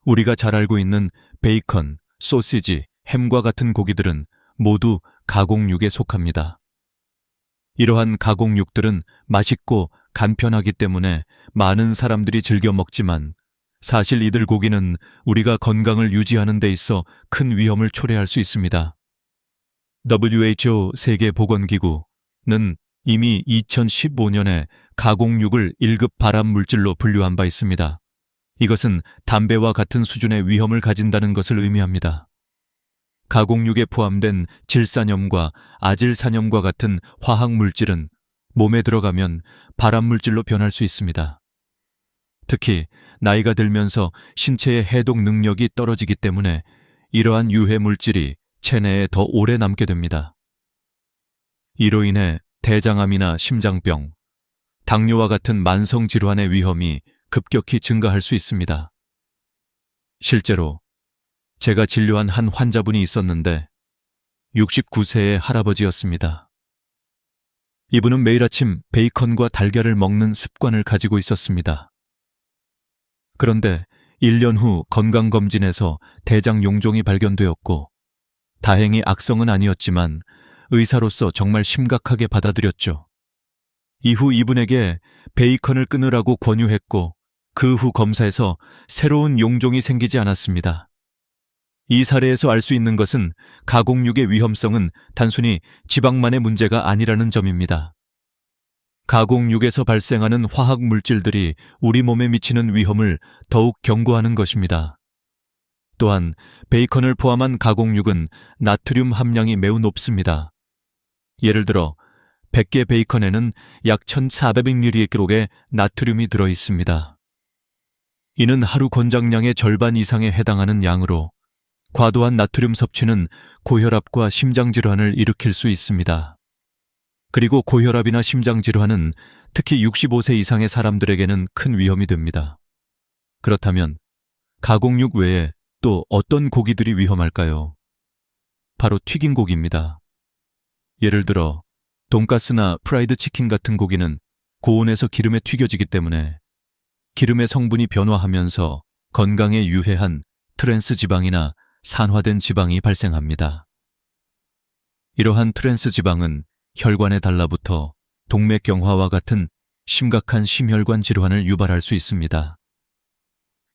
[SPEAKER 1] 우리가 잘 알고 있는 베이컨, 소시지, 햄과 같은 고기들은 모두 가공육에 속합니다. 이러한 가공육들은 맛있고 간편하기 때문에 많은 사람들이 즐겨 먹지만 사실 이들 고기는 우리가 건강을 유지하는 데 있어 큰 위험을 초래할 수 있습니다. WHO 세계보건기구는 이미 2015년에 가공육을 1급 발암물질로 분류한 바 있습니다. 이것은 담배와 같은 수준의 위험을 가진다는 것을 의미합니다. 가공육에 포함된 질산염과 아질산염과 같은 화학물질은 몸에 들어가면 발암물질로 변할 수 있습니다. 특히 나이가 들면서 신체의 해독 능력이 떨어지기 때문에 이러한 유해 물질이 체내에 더 오래 남게 됩니다. 이로 인해 대장암이나 심장병, 당뇨와 같은 만성 질환의 위험이 급격히 증가할 수 있습니다. 실제로 제가 진료한 한 환자분이 있었는데 69세의 할아버지였습니다. 이분은 매일 아침 베이컨과 달걀을 먹는 습관을 가지고 있었습니다. 그런데 1년 후 건강검진에서 대장 용종이 발견되었고 다행히 악성은 아니었지만 의사로서 정말 심각하게 받아들였죠. 이후 이분에게 베이컨을 끊으라고 권유했고 그 후 검사에서 새로운 용종이 생기지 않았습니다. 이 사례에서 알 수 있는 것은 가공육의 위험성은 단순히 지방만의 문제가 아니라는 점입니다. 가공육에서 발생하는 화학 물질들이 우리 몸에 미치는 위험을 더욱 경고하는 것입니다. 또한 베이컨을 포함한 가공육은 나트륨 함량이 매우 높습니다. 예를 들어 100개 베이컨에는 약 1400mg의 나트륨이 들어 있습니다. 이는 하루 권장량의 절반 이상에 해당하는 양으로 과도한 나트륨 섭취는 고혈압과 심장질환을 일으킬 수 있습니다. 그리고 고혈압이나 심장질환은 특히 65세 이상의 사람들에게는 큰 위험이 됩니다. 그렇다면 가공육 외에 또 어떤 고기들이 위험할까요? 바로 튀긴 고기입니다. 예를 들어 돈가스나 프라이드 치킨 같은 고기는 고온에서 기름에 튀겨지기 때문에 기름의 성분이 변화하면서 건강에 유해한 트랜스 지방이나 산화된 지방이 발생합니다. 이러한 트랜스 지방은 혈관에 달라붙어 동맥경화와 같은 심각한 심혈관 질환을 유발할 수 있습니다.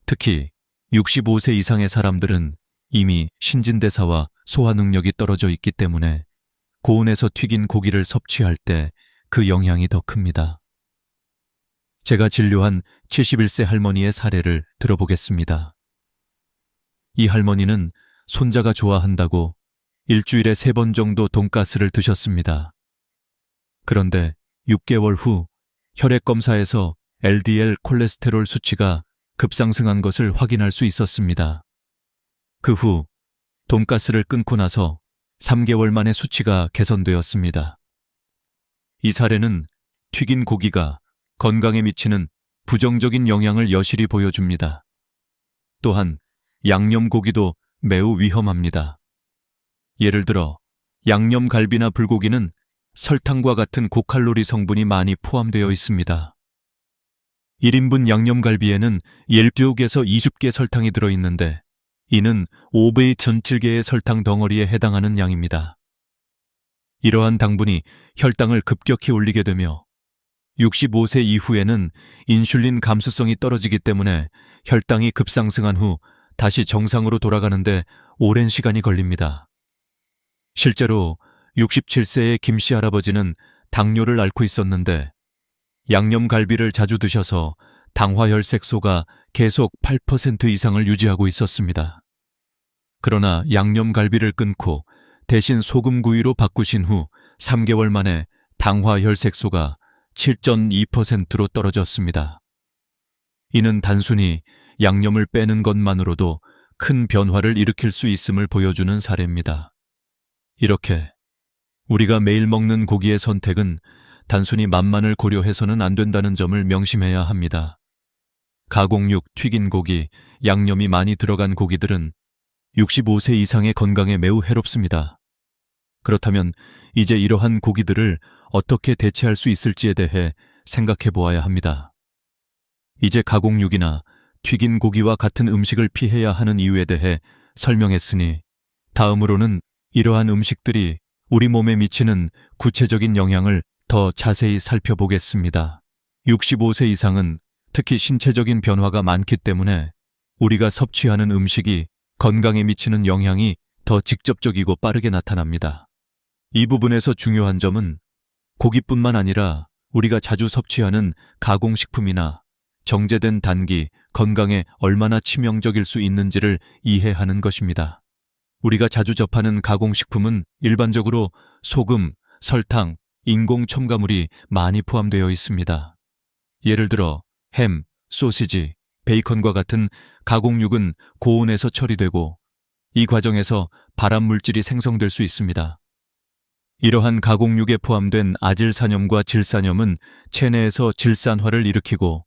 [SPEAKER 1] 특히 65세 이상의 사람들은 이미 신진대사와 소화 능력이 떨어져 있기 때문에 고온에서 튀긴 고기를 섭취할 때 그 영향이 더 큽니다. 제가 진료한 71세 할머니의 사례를 들어보겠습니다. 이 할머니는 손자가 좋아한다고 일주일에 3번 정도 돈가스를 드셨습니다. 그런데 6개월 후 혈액검사에서 LDL 콜레스테롤 수치가 급상승한 것을 확인할 수 있었습니다. 그 후 돈가스를 끊고 나서 3개월 만에 수치가 개선되었습니다. 이 사례는 튀긴 고기가 건강에 미치는 부정적인 영향을 여실히 보여줍니다. 또한 양념고기도 매우 위험합니다. 예를 들어 양념갈비나 불고기는 설탕과 같은 고칼로리 성분이 많이 포함되어 있습니다. 1인분 양념갈비에는 12개에서 20개 설탕이 들어있는데 이는 5배의 전칠계의 설탕 덩어리에 해당하는 양입니다. 이러한 당분이 혈당을 급격히 올리게 되며 65세 이후에는 인슐린 감수성이 떨어지기 때문에 혈당이 급상승한 후 다시 정상으로 돌아가는데 오랜 시간이 걸립니다. 실제로 67세의 김씨 할아버지는 당뇨를 앓고 있었는데 양념갈비를 자주 드셔서 당화혈색소가 계속 8% 이상을 유지하고 있었습니다. 그러나 양념갈비를 끊고 대신 소금구이로 바꾸신 후 3개월 만에 당화혈색소가 7.2%로 떨어졌습니다. 이는 단순히 양념을 빼는 것만으로도 큰 변화를 일으킬 수 있음을 보여주는 사례입니다. 이렇게 우리가 매일 먹는 고기의 선택은 단순히 맛만을 고려해서는 안 된다는 점을 명심해야 합니다. 가공육, 튀긴 고기, 양념이 많이 들어간 고기들은 65세 이상의 건강에 매우 해롭습니다. 그렇다면 이제 이러한 고기들을 어떻게 대체할 수 있을지에 대해 생각해 보아야 합니다. 이제 가공육이나 튀긴 고기와 같은 음식을 피해야 하는 이유에 대해 설명했으니 다음으로는 이러한 음식들이 우리 몸에 미치는 구체적인 영향을 더 자세히 살펴보겠습니다. 65세 이상은 특히 신체적인 변화가 많기 때문에 우리가 섭취하는 음식이 건강에 미치는 영향이 더 직접적이고 빠르게 나타납니다. 이 부분에서 중요한 점은 고기뿐만 아니라 우리가 자주 섭취하는 가공식품이나 정제된 단기, 건강에 얼마나 치명적일 수 있는지를 이해하는 것입니다. 우리가 자주 접하는 가공식품은 일반적으로 소금, 설탕, 인공 첨가물이 많이 포함되어 있습니다. 예를 들어 햄, 소시지, 베이컨과 같은 가공육은 고온에서 처리되고 이 과정에서 발암 물질이 생성될 수 있습니다. 이러한 가공육에 포함된 아질산염과 질산염은 체내에서 질산화를 일으키고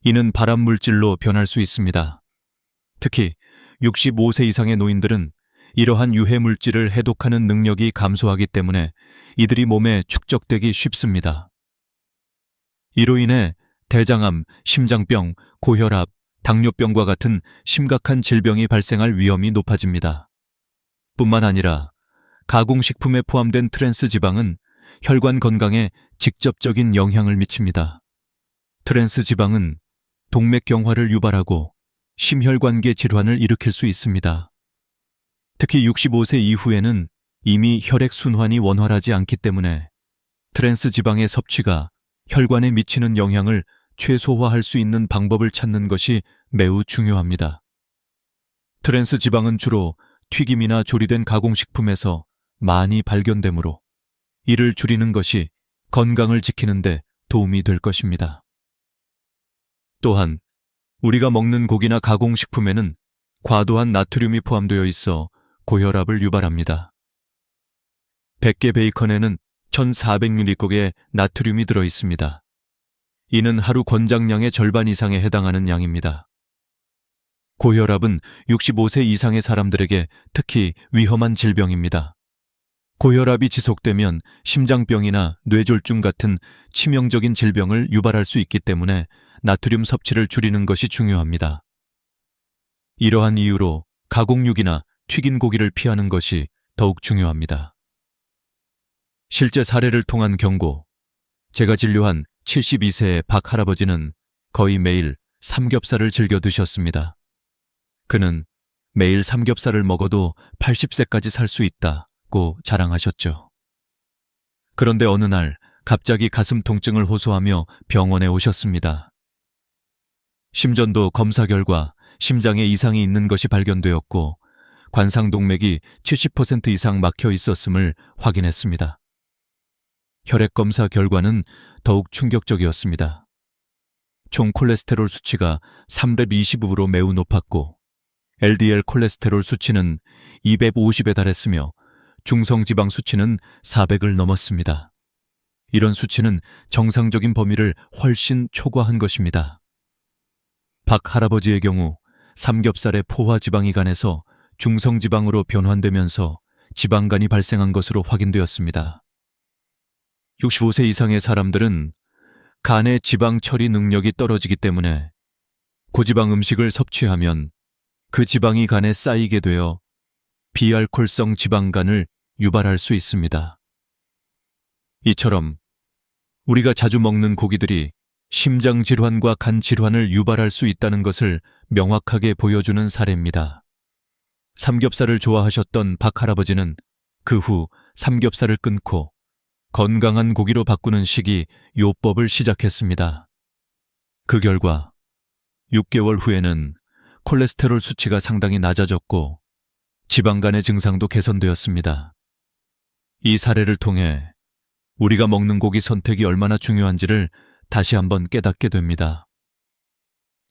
[SPEAKER 1] 이는 발암물질로 변할 수 있습니다. 특히 65세 이상의 노인들은 이러한 유해물질을 해독하는 능력이 감소하기 때문에 이들이 몸에 축적되기 쉽습니다. 이로 인해 대장암, 심장병, 고혈압, 당뇨병과 같은 심각한 질병이 발생할 위험이 높아집니다. 뿐만 아니라 가공식품에 포함된 트랜스 지방은 혈관 건강에 직접적인 영향을 미칩니다. 트랜스 지방은 동맥경화를 유발하고 심혈관계 질환을 일으킬 수 있습니다. 특히 65세 이후에는 이미 혈액순환이 원활하지 않기 때문에 트랜스 지방의 섭취가 혈관에 미치는 영향을 최소화할 수 있는 방법을 찾는 것이 매우 중요합니다. 트랜스 지방은 주로 튀김이나 조리된 가공식품에서 많이 발견되므로 이를 줄이는 것이 건강을 지키는 데 도움이 될 것입니다. 또한 우리가 먹는 고기나 가공식품에는 과도한 나트륨이 포함되어 있어 고혈압을 유발합니다. 100개 베이컨에는 1400mg의 나트륨이 들어 있습니다. 이는 하루 권장량의 절반 이상에 해당하는 양입니다. 고혈압은 65세 이상의 사람들에게 특히 위험한 질병입니다. 고혈압이 지속되면 심장병이나 뇌졸중 같은 치명적인 질병을 유발할 수 있기 때문에 나트륨 섭취를 줄이는 것이 중요합니다. 이러한 이유로 가공육이나 튀긴 고기를 피하는 것이 더욱 중요합니다. 실제 사례를 통한 경고, 제가 진료한 72세의 박 할아버지는 거의 매일 삼겹살을 즐겨 드셨습니다. 그는 매일 삼겹살을 먹어도 80세까지 살 수 있다고 자랑하셨죠. 그런데 어느 날 갑자기 가슴 통증을 호소하며 병원에 오셨습니다. 심전도 검사 결과 심장에 이상이 있는 것이 발견되었고 관상동맥이 70% 이상 막혀 있었음을 확인했습니다. 혈액검사 결과는 더욱 충격적이었습니다. 총 콜레스테롤 수치가 325로 매우 높았고 LDL 콜레스테롤 수치는 250에 달했으며 중성지방 수치는 400을 넘었습니다. 이런 수치는 정상적인 범위를 훨씬 초과한 것입니다. 박 할아버지의 경우 삼겹살의 포화지방이 간에서 중성지방으로 변환되면서 지방간이 발생한 것으로 확인되었습니다. 65세 이상의 사람들은 간의 지방 처리 능력이 떨어지기 때문에 고지방 음식을 섭취하면 그 지방이 간에 쌓이게 되어 비알코올성 지방간을 유발할 수 있습니다. 이처럼 우리가 자주 먹는 고기들이 심장 질환과 간 질환을 유발할 수 있다는 것을 명확하게 보여주는 사례입니다. 삼겹살을 좋아하셨던 박 할아버지는 그 후 삼겹살을 끊고 건강한 고기로 바꾸는 식이 요법을 시작했습니다. 그 결과 6개월 후에는 콜레스테롤 수치가 상당히 낮아졌고 지방간의 증상도 개선되었습니다. 이 사례를 통해 우리가 먹는 고기 선택이 얼마나 중요한지를 다시 한번 깨닫게 됩니다.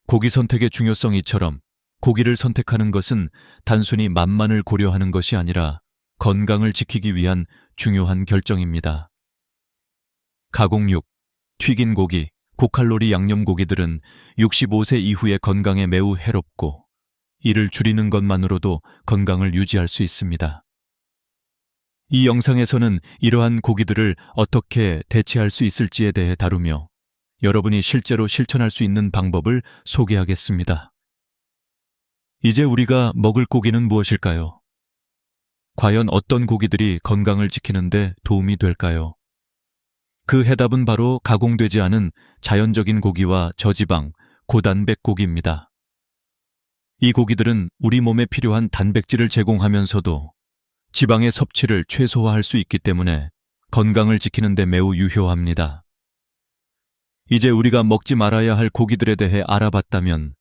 [SPEAKER 1] 고기 선택의 중요성이처럼 고기를 선택하는 것은 단순히 맛만을 고려하는 것이 아니라 건강을 지키기 위한 중요한 결정입니다. 가공육, 튀긴 고기, 고칼로리 양념 고기들은 65세 이후의 건강에 매우 해롭고 이를 줄이는 것만으로도 건강을 유지할 수 있습니다. 이 영상에서는 이러한 고기들을 어떻게 대체할 수 있을지에 대해 다루며 여러분이 실제로 실천할 수 있는 방법을 소개하겠습니다. 이제 우리가 먹을 고기는 무엇일까요? 과연 어떤 고기들이 건강을 지키는 데 도움이 될까요? 그 해답은 바로 가공되지 않은 자연적인 고기와 저지방, 고단백 고기입니다. 이 고기들은 우리 몸에 필요한 단백질을 제공하면서도 지방의 섭취를 최소화할 수 있기 때문에 건강을 지키는 데 매우 유효합니다. 이제 우리가 먹지 말아야 할 고기들에 대해 알아봤다면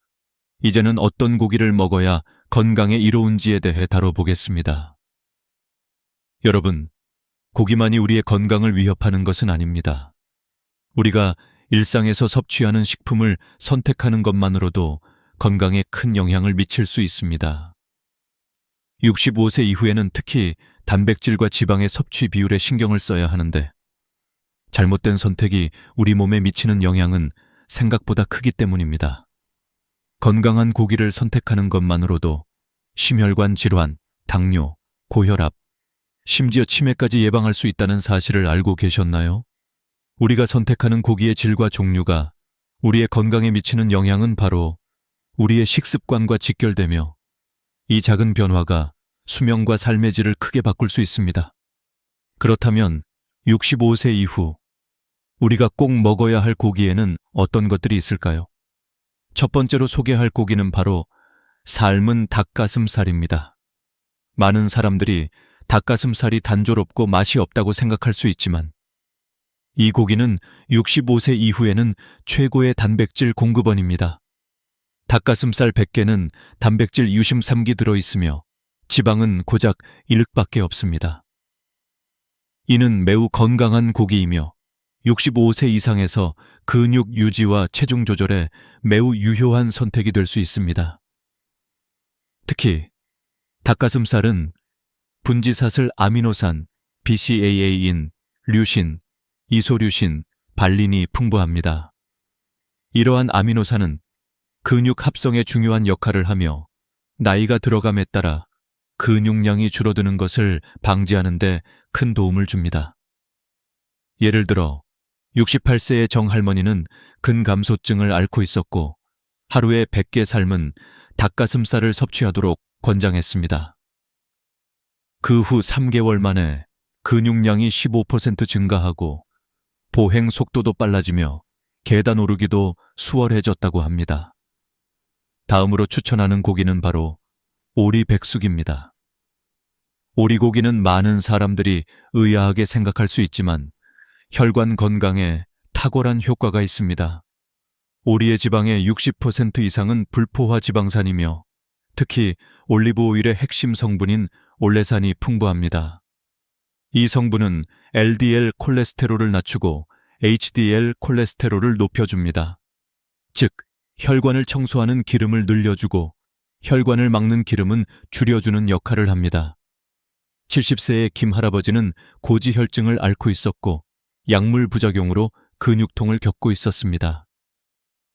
[SPEAKER 1] 이제는 어떤 고기를 먹어야 건강에 이로운지에 대해 다뤄보겠습니다. 여러분, 고기만이 우리의 건강을 위협하는 것은 아닙니다. 우리가 일상에서 섭취하는 식품을 선택하는 것만으로도 건강에 큰 영향을 미칠 수 있습니다. 65세 이후에는 특히 단백질과 지방의 섭취 비율에 신경을 써야 하는데 잘못된 선택이 우리 몸에 미치는 영향은 생각보다 크기 때문입니다. 건강한 고기를 선택하는 것만으로도 심혈관 질환, 당뇨, 고혈압, 심지어 치매까지 예방할 수 있다는 사실을 알고 계셨나요? 우리가 선택하는 고기의 질과 종류가 우리의 건강에 미치는 영향은 바로 우리의 식습관과 직결되며 이 작은 변화가 수명과 삶의 질을 크게 바꿀 수 있습니다. 그렇다면 65세 이후 우리가 꼭 먹어야 할 고기에는 어떤 것들이 있을까요? 첫 번째로 소개할 고기는 바로 삶은 닭가슴살입니다. 많은 사람들이 닭가슴살이 단조롭고 맛이 없다고 생각할 수 있지만 이 고기는 65세 이후에는 최고의 단백질 공급원입니다. 닭가슴살 100개는 단백질 유심삼기 들어있으며 지방은 고작 1륵밖에 없습니다. 이는 매우 건강한 고기이며 65세 이상에서 근육 유지와 체중 조절에 매우 유효한 선택이 될 수 있습니다. 특히 닭가슴살은 분지사슬 아미노산, BCAA인, 류신, 이소류신, 발린이 풍부합니다. 이러한 아미노산은 근육 합성에 중요한 역할을 하며 나이가 들어감에 따라 근육량이 줄어드는 것을 방지하는 데 큰 도움을 줍니다. 예를 들어 68세의 정할머니는 근감소증을 앓고 있었고 하루에 100개 삶은 닭가슴살을 섭취하도록 권장했습니다. 그 후 3개월 만에 근육량이 15% 증가하고 보행 속도도 빨라지며 계단 오르기도 수월해졌다고 합니다. 다음으로 추천하는 고기는 바로 오리백숙입니다. 오리고기는 많은 사람들이 의아하게 생각할 수 있지만 혈관 건강에 탁월한 효과가 있습니다. 오리의 지방의 60% 이상은 불포화 지방산이며 특히 올리브 오일의 핵심 성분인 올레산이 풍부합니다. 이 성분은 LDL 콜레스테롤을 낮추고 HDL 콜레스테롤을 높여줍니다. 즉, 혈관을 청소하는 기름을 늘려주고 혈관을 막는 기름은 줄여주는 역할을 합니다. 70세의 김 할아버지는 고지혈증을 앓고 있었고 약물 부작용으로 근육통을 겪고 있었습니다.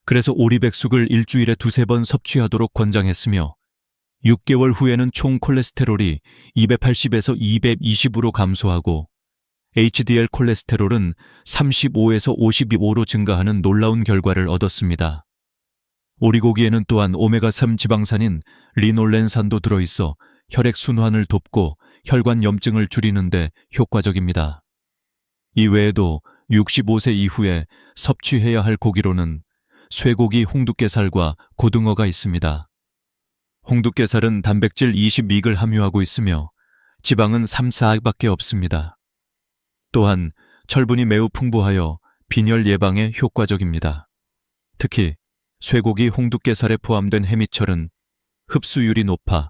[SPEAKER 1] 그래서 오리백숙을 일주일에 2-3번 섭취하도록 권장했으며 6개월 후에는 총 콜레스테롤이 280에서 220으로 감소하고 HDL 콜레스테롤은 35에서 55로 증가하는 놀라운 결과를 얻었습니다. 오리고기에는 또한 오메가3 지방산인 리놀렌산도 들어있어 혈액순환을 돕고 혈관 염증을 줄이는 데 효과적입니다. 이 외에도 65세 이후에 섭취해야 할 고기로는 쇠고기 홍두깨살과 고등어가 있습니다. 홍두깨살은 단백질 22을 함유하고 있으며 지방은 3-4밖에 없습니다. 또한 철분이 매우 풍부하여 빈혈 예방에 효과적입니다. 특히 쇠고기 홍두깨살에 포함된 해미철은 흡수율이 높아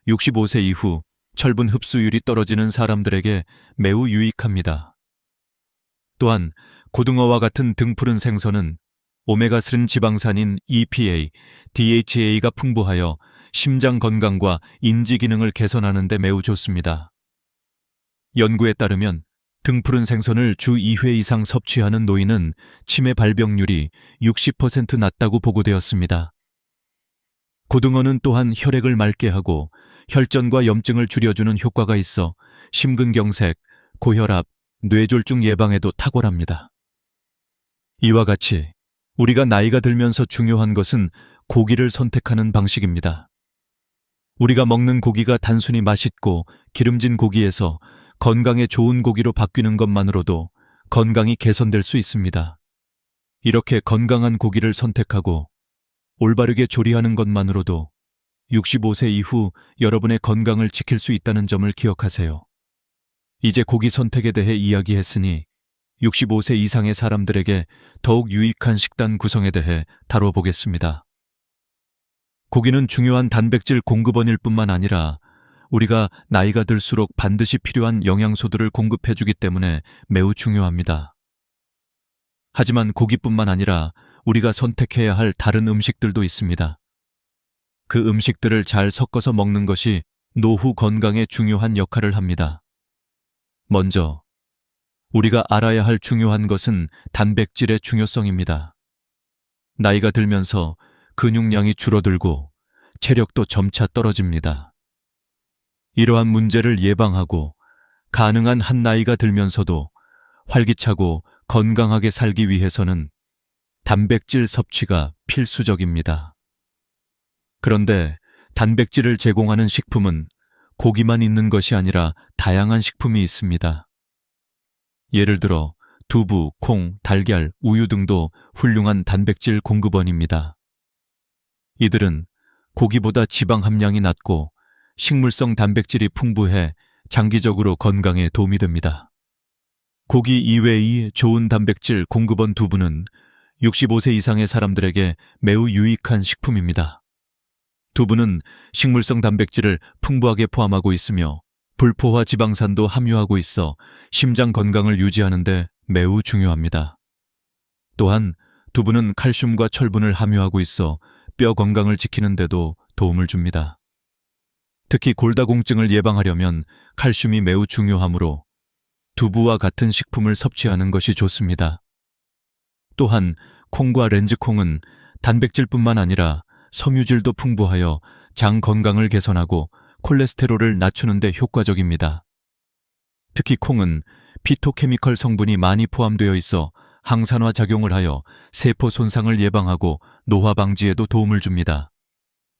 [SPEAKER 1] 65세 이후 철분 흡수율이 떨어지는 사람들에게 매우 유익합니다. 또한 고등어와 같은 등푸른 생선은 오메가3 지방산인 EPA, DHA가 풍부하여 심장 건강과 인지 기능을 개선하는 데 매우 좋습니다. 연구에 따르면 등푸른 생선을 주 2회 이상 섭취하는 노인은 치매 발병률이 60% 낮다고 보고되었습니다. 고등어는 또한 혈액을 맑게 하고 혈전과 염증을 줄여주는 효과가 있어 심근경색, 고혈압, 뇌졸중 예방에도 탁월합니다. 이와 같이 우리가 나이가 들면서 중요한 것은 고기를 선택하는 방식입니다. 우리가 먹는 고기가 단순히 맛있고 기름진 고기에서 건강에 좋은 고기로 바뀌는 것만으로도 건강이 개선될 수 있습니다. 이렇게 건강한 고기를 선택하고 올바르게 조리하는 것만으로도 65세 이후 여러분의 건강을 지킬 수 있다는 점을 기억하세요. 이제 고기 선택에 대해 이야기했으니 65세 이상의 사람들에게 더욱 유익한 식단 구성에 대해 다뤄보겠습니다. 고기는 중요한 단백질 공급원일 뿐만 아니라 우리가 나이가 들수록 반드시 필요한 영양소들을 공급해주기 때문에 매우 중요합니다. 하지만 고기뿐만 아니라 우리가 선택해야 할 다른 음식들도 있습니다. 그 음식들을 잘 섞어서 먹는 것이 노후 건강에 중요한 역할을 합니다. 먼저 우리가 알아야 할 중요한 것은 단백질의 중요성입니다. 나이가 들면서 근육량이 줄어들고 체력도 점차 떨어집니다. 이러한 문제를 예방하고 가능한 한 나이가 들면서도 활기차고 건강하게 살기 위해서는 단백질 섭취가 필수적입니다. 그런데 단백질을 제공하는 식품은 고기만 있는 것이 아니라 다양한 식품이 있습니다. 예를 들어 두부, 콩, 달걀, 우유 등도 훌륭한 단백질 공급원입니다. 이들은 고기보다 지방 함량이 낮고 식물성 단백질이 풍부해 장기적으로 건강에 도움이 됩니다. 고기 이외의 좋은 단백질 공급원 두부는 65세 이상의 사람들에게 매우 유익한 식품입니다. 두부는 식물성 단백질을 풍부하게 포함하고 있으며 불포화 지방산도 함유하고 있어 심장 건강을 유지하는 데 매우 중요합니다. 또한 두부는 칼슘과 철분을 함유하고 있어 뼈 건강을 지키는 데도 도움을 줍니다. 특히 골다공증을 예방하려면 칼슘이 매우 중요하므로 두부와 같은 식품을 섭취하는 것이 좋습니다. 또한 콩과 렌즈콩은 단백질뿐만 아니라 섬유질도 풍부하여 장 건강을 개선하고 콜레스테롤을 낮추는 데 효과적입니다. 특히 콩은 피토케미컬 성분이 많이 포함되어 있어 항산화 작용을 하여 세포 손상을 예방하고 노화 방지에도 도움을 줍니다.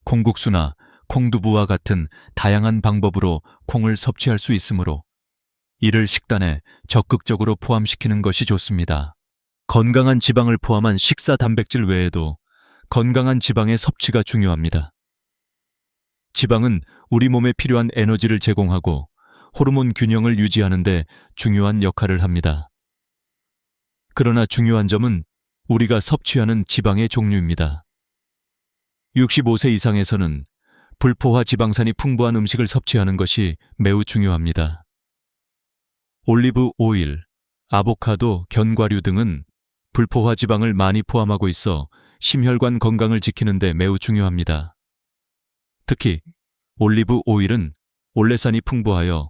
[SPEAKER 1] 콩국수나 콩두부와 같은 다양한 방법으로 콩을 섭취할 수 있으므로 이를 식단에 적극적으로 포함시키는 것이 좋습니다. 건강한 지방을 포함한 식사 단백질 외에도 건강한 지방의 섭취가 중요합니다. 지방은 우리 몸에 필요한 에너지를 제공하고 호르몬 균형을 유지하는 데 중요한 역할을 합니다. 그러나 중요한 점은 우리가 섭취하는 지방의 종류입니다. 65세 이상에서는 불포화 지방산이 풍부한 음식을 섭취하는 것이 매우 중요합니다. 올리브 오일, 아보카도, 견과류 등은 불포화 지방을 많이 포함하고 있어 심혈관 건강을 지키는 데 매우 중요합니다. 특히 올리브 오일은 올레산이 풍부하여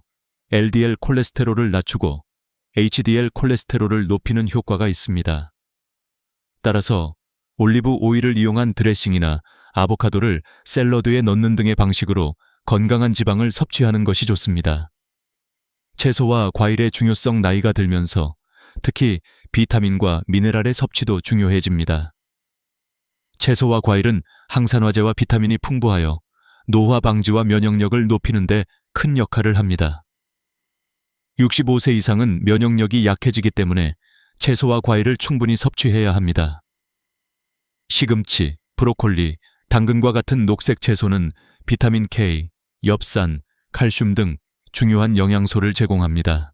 [SPEAKER 1] LDL 콜레스테롤을 낮추고 HDL 콜레스테롤을 높이는 효과가 있습니다. 따라서 올리브 오일을 이용한 드레싱이나 아보카도를 샐러드에 넣는 등의 방식으로 건강한 지방을 섭취하는 것이 좋습니다. 채소와 과일의 중요성 나이가 들면서 특히 비타민과 미네랄의 섭취도 중요해집니다. 채소와 과일은 항산화제와 비타민이 풍부하여 노화 방지와 면역력을 높이는 데 큰 역할을 합니다. 65세 이상은 면역력이 약해지기 때문에 채소와 과일을 충분히 섭취해야 합니다. 시금치, 브로콜리, 당근과 같은 녹색 채소는 비타민 K, 엽산, 칼슘 등 중요한 영양소를 제공합니다.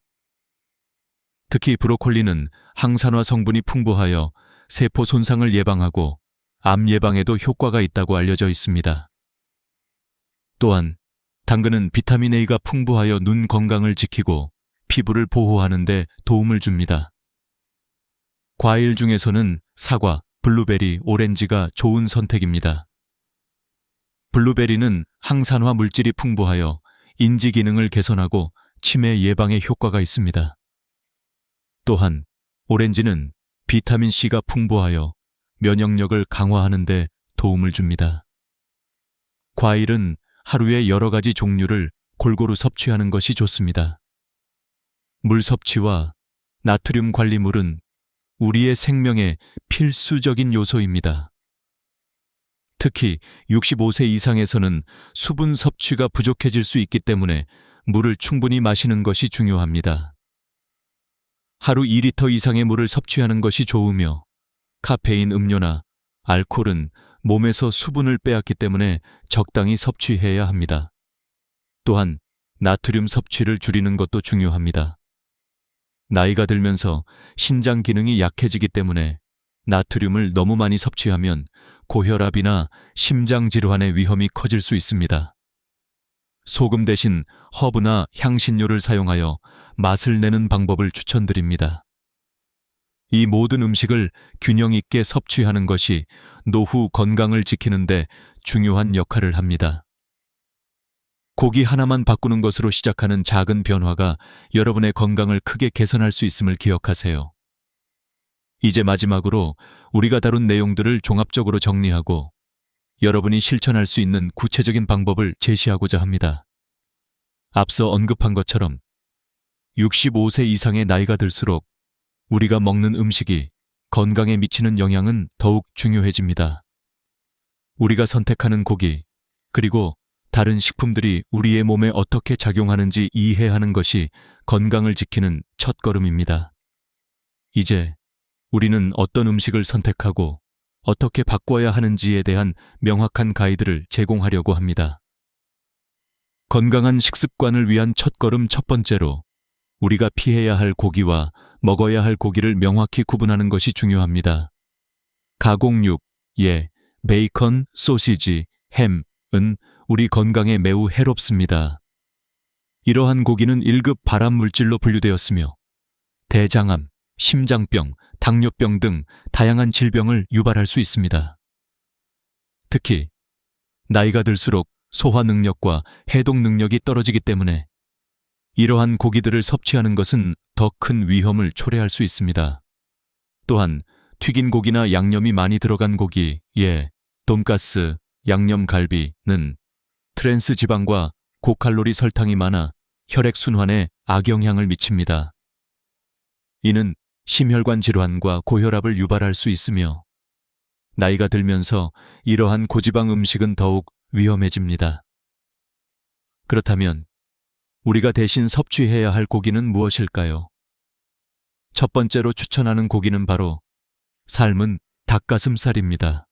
[SPEAKER 1] 특히 브로콜리는 항산화 성분이 풍부하여 세포 손상을 예방하고 암 예방에도 효과가 있다고 알려져 있습니다. 또한 당근은 비타민 A가 풍부하여 눈 건강을 지키고 피부를 보호하는 데 도움을 줍니다. 과일 중에서는 사과, 블루베리, 오렌지가 좋은 선택입니다. 블루베리는 항산화 물질이 풍부하여 인지 기능을 개선하고 치매 예방에 효과가 있습니다. 또한 오렌지는 비타민 C가 풍부하여 면역력을 강화하는 데 도움을 줍니다. 과일은 하루에 여러 가지 종류를 골고루 섭취하는 것이 좋습니다. 물 섭취와 나트륨 관리물은 우리의 생명에 필수적인 요소입니다. 특히 65세 이상에서는 수분 섭취가 부족해질 수 있기 때문에 물을 충분히 마시는 것이 중요합니다. 하루 2리터 이상의 물을 섭취하는 것이 좋으며 카페인 음료나 알코올은 몸에서 수분을 빼앗기 때문에 적당히 섭취해야 합니다. 또한 나트륨 섭취를 줄이는 것도 중요합니다. 나이가 들면서 신장 기능이 약해지기 때문에 나트륨을 너무 많이 섭취하면 고혈압이나 심장 질환의 위험이 커질 수 있습니다. 소금 대신 허브나 향신료를 사용하여 맛을 내는 방법을 추천드립니다. 이 모든 음식을 균형 있게 섭취하는 것이 노후 건강을 지키는 데 중요한 역할을 합니다. 고기 하나만 바꾸는 것으로 시작하는 작은 변화가 여러분의 건강을 크게 개선할 수 있음을 기억하세요. 이제 마지막으로 우리가 다룬 내용들을 종합적으로 정리하고 여러분이 실천할 수 있는 구체적인 방법을 제시하고자 합니다. 앞서 언급한 것처럼 65세 이상의 나이가 들수록 우리가 먹는 음식이 건강에 미치는 영향은 더욱 중요해집니다. 우리가 선택하는 고기, 그리고 다른 식품들이 우리의 몸에 어떻게 작용하는지 이해하는 것이 건강을 지키는 첫걸음입니다. 이제 우리는 어떤 음식을 선택하고 어떻게 바꿔야 하는지에 대한 명확한 가이드를 제공하려고 합니다. 건강한 식습관을 위한 첫걸음 첫 번째로 우리가 피해야 할 고기와 먹어야 할 고기를 명확히 구분하는 것이 중요합니다. 가공육, 베이컨, 소시지, 햄은 우리 건강에 매우 해롭습니다. 이러한 고기는 1급 발암물질로 분류되었으며 대장암, 심장병, 당뇨병 등 다양한 질병을 유발할 수 있습니다. 특히 나이가 들수록 소화 능력과 해독 능력이 떨어지기 때문에 이러한 고기들을 섭취하는 것은 더 큰 위험을 초래할 수 있습니다. 또한 튀긴 고기나 양념이 많이 들어간 고기, 돈가스, 양념갈비는 트랜스 지방과 고칼로리 설탕이 많아 혈액순환에 악영향을 미칩니다. 이는 심혈관 질환과 고혈압을 유발할 수 있으며 나이가 들면서 이러한 고지방 음식은 더욱 위험해집니다. 그렇다면 우리가 대신 섭취해야 할 고기는 무엇일까요? 첫 번째로 추천하는 고기는 바로 삶은 닭가슴살입니다.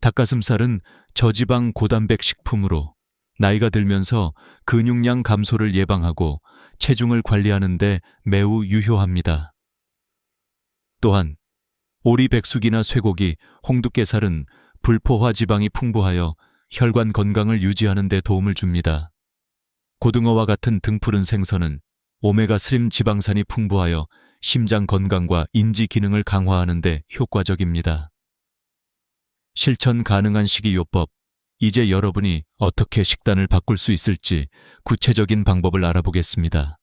[SPEAKER 1] 닭가슴살은 저지방 고단백 식품으로 나이가 들면서 근육량 감소를 예방하고 체중을 관리하는 데 매우 유효합니다. 또한 오리백숙이나 쇠고기, 홍두깨살은 불포화 지방이 풍부하여 혈관 건강을 유지하는 데 도움을 줍니다. 고등어와 같은 등푸른 생선은 오메가3 지방산이 풍부하여 심장 건강과 인지 기능을 강화하는 데 효과적입니다. 실천 가능한 식이요법, 이제 여러분이 어떻게 식단을 바꿀 수 있을지 구체적인 방법을 알아보겠습니다.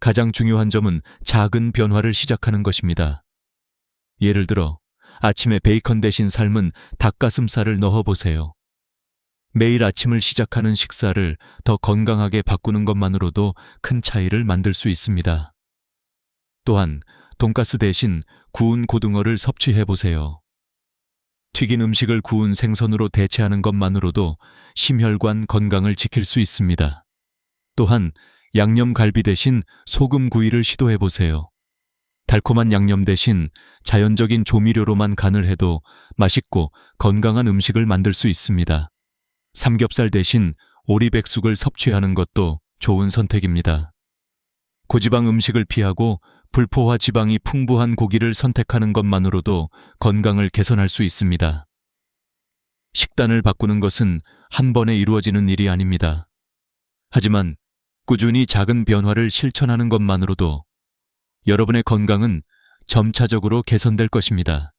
[SPEAKER 1] 가장 중요한 점은 작은 변화를 시작하는 것입니다. 예를 들어 아침에 베이컨 대신 삶은 닭가슴살을 넣어보세요. 매일 아침을 시작하는 식사를 더 건강하게 바꾸는 것만으로도 큰 차이를 만들 수 있습니다. 또한 돈가스 대신 구운 고등어를 섭취해보세요. 튀긴 음식을 구운 생선으로 대체하는 것만으로도 심혈관 건강을 지킬 수 있습니다. 또한 양념갈비 대신 소금구이를 시도해보세요. 달콤한 양념 대신 자연적인 조미료로만 간을 해도 맛있고 건강한 음식을 만들 수 있습니다. 삼겹살 대신 오리백숙을 섭취하는 것도 좋은 선택입니다. 고지방 음식을 피하고 불포화 지방이 풍부한 고기를 선택하는 것만으로도 건강을 개선할 수 있습니다. 식단을 바꾸는 것은 한 번에 이루어지는 일이 아닙니다. 하지만 꾸준히 작은 변화를 실천하는 것만으로도 여러분의 건강은 점차적으로 개선될 것입니다.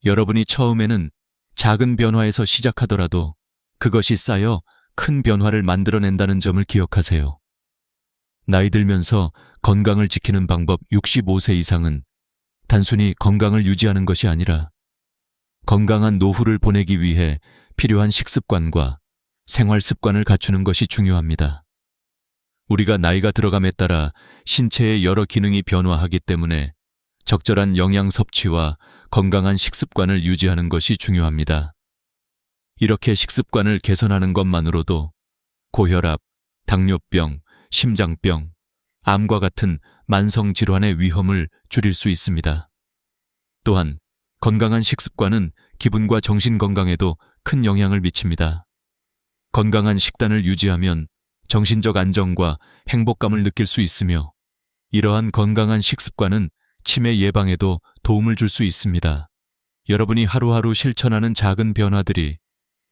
[SPEAKER 1] 여러분이 처음에는 작은 변화에서 시작하더라도 그것이 쌓여 큰 변화를 만들어낸다는 점을 기억하세요. 나이 들면서 건강을 지키는 방법 65세 이상은 단순히 건강을 유지하는 것이 아니라 건강한 노후를 보내기 위해 필요한 식습관과 생활 습관을 갖추는 것이 중요합니다. 우리가 나이가 들어감에 따라 신체의 여러 기능이 변화하기 때문에 적절한 영양 섭취와 건강한 식습관을 유지하는 것이 중요합니다. 이렇게 식습관을 개선하는 것만으로도 고혈압, 당뇨병, 심장병, 암과 같은 만성 질환의 위험을 줄일 수 있습니다. 또한 건강한 식습관은 기분과 정신 건강에도 큰 영향을 미칩니다. 건강한 식단을 유지하면 정신적 안정과 행복감을 느낄 수 있으며 이러한 건강한 식습관은 치매 예방에도 도움을 줄 수 있습니다. 여러분이 하루하루 실천하는 작은 변화들이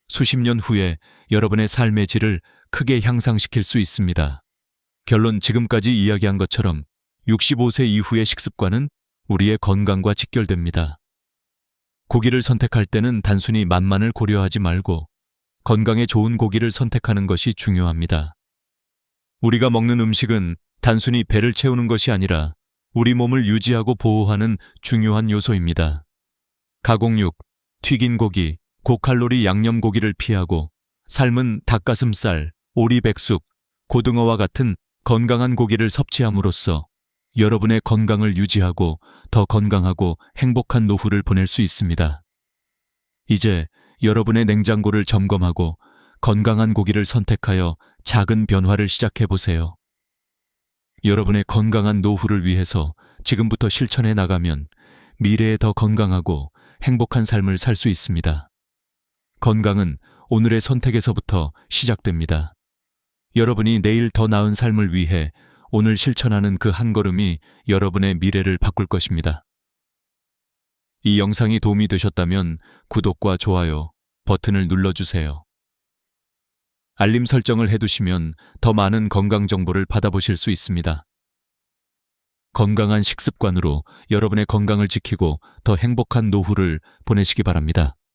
[SPEAKER 1] 수십 년 후에 여러분의 삶의 질을 크게 향상시킬 수 있습니다. 결론, 지금까지 이야기한 것처럼 65세 이후의 식습관은 우리의 건강과 직결됩니다. 고기를 선택할 때는 단순히 맛만을 고려하지 말고 건강에 좋은 고기를 선택하는 것이 중요합니다. 우리가 먹는 음식은 단순히 배를 채우는 것이 아니라 우리 몸을 유지하고 보호하는 중요한 요소입니다. 가공육, 튀긴 고기, 고칼로리 양념 고기를 피하고 삶은 닭가슴살, 오리백숙, 고등어와 같은 건강한 고기를 섭취함으로써 여러분의 건강을 유지하고 더 건강하고 행복한 노후를 보낼 수 있습니다. 이제 여러분의 냉장고를 점검하고 건강한 고기를 선택하여 작은 변화를 시작해 보세요. 여러분의 건강한 노후를 위해서 지금부터 실천해 나가면 미래에 더 건강하고 행복한 삶을 살 수 있습니다. 건강은 오늘의 선택에서부터 시작됩니다. 여러분이 내일 더 나은 삶을 위해 오늘 실천하는 그 한 걸음이 여러분의 미래를 바꿀 것입니다. 이 영상이 도움이 되셨다면 구독과 좋아요 버튼을 눌러주세요. 알림 설정을 해두시면 더 많은 건강 정보를 받아보실 수 있습니다. 건강한 식습관으로 여러분의 건강을 지키고 더 행복한 노후를 보내시기 바랍니다.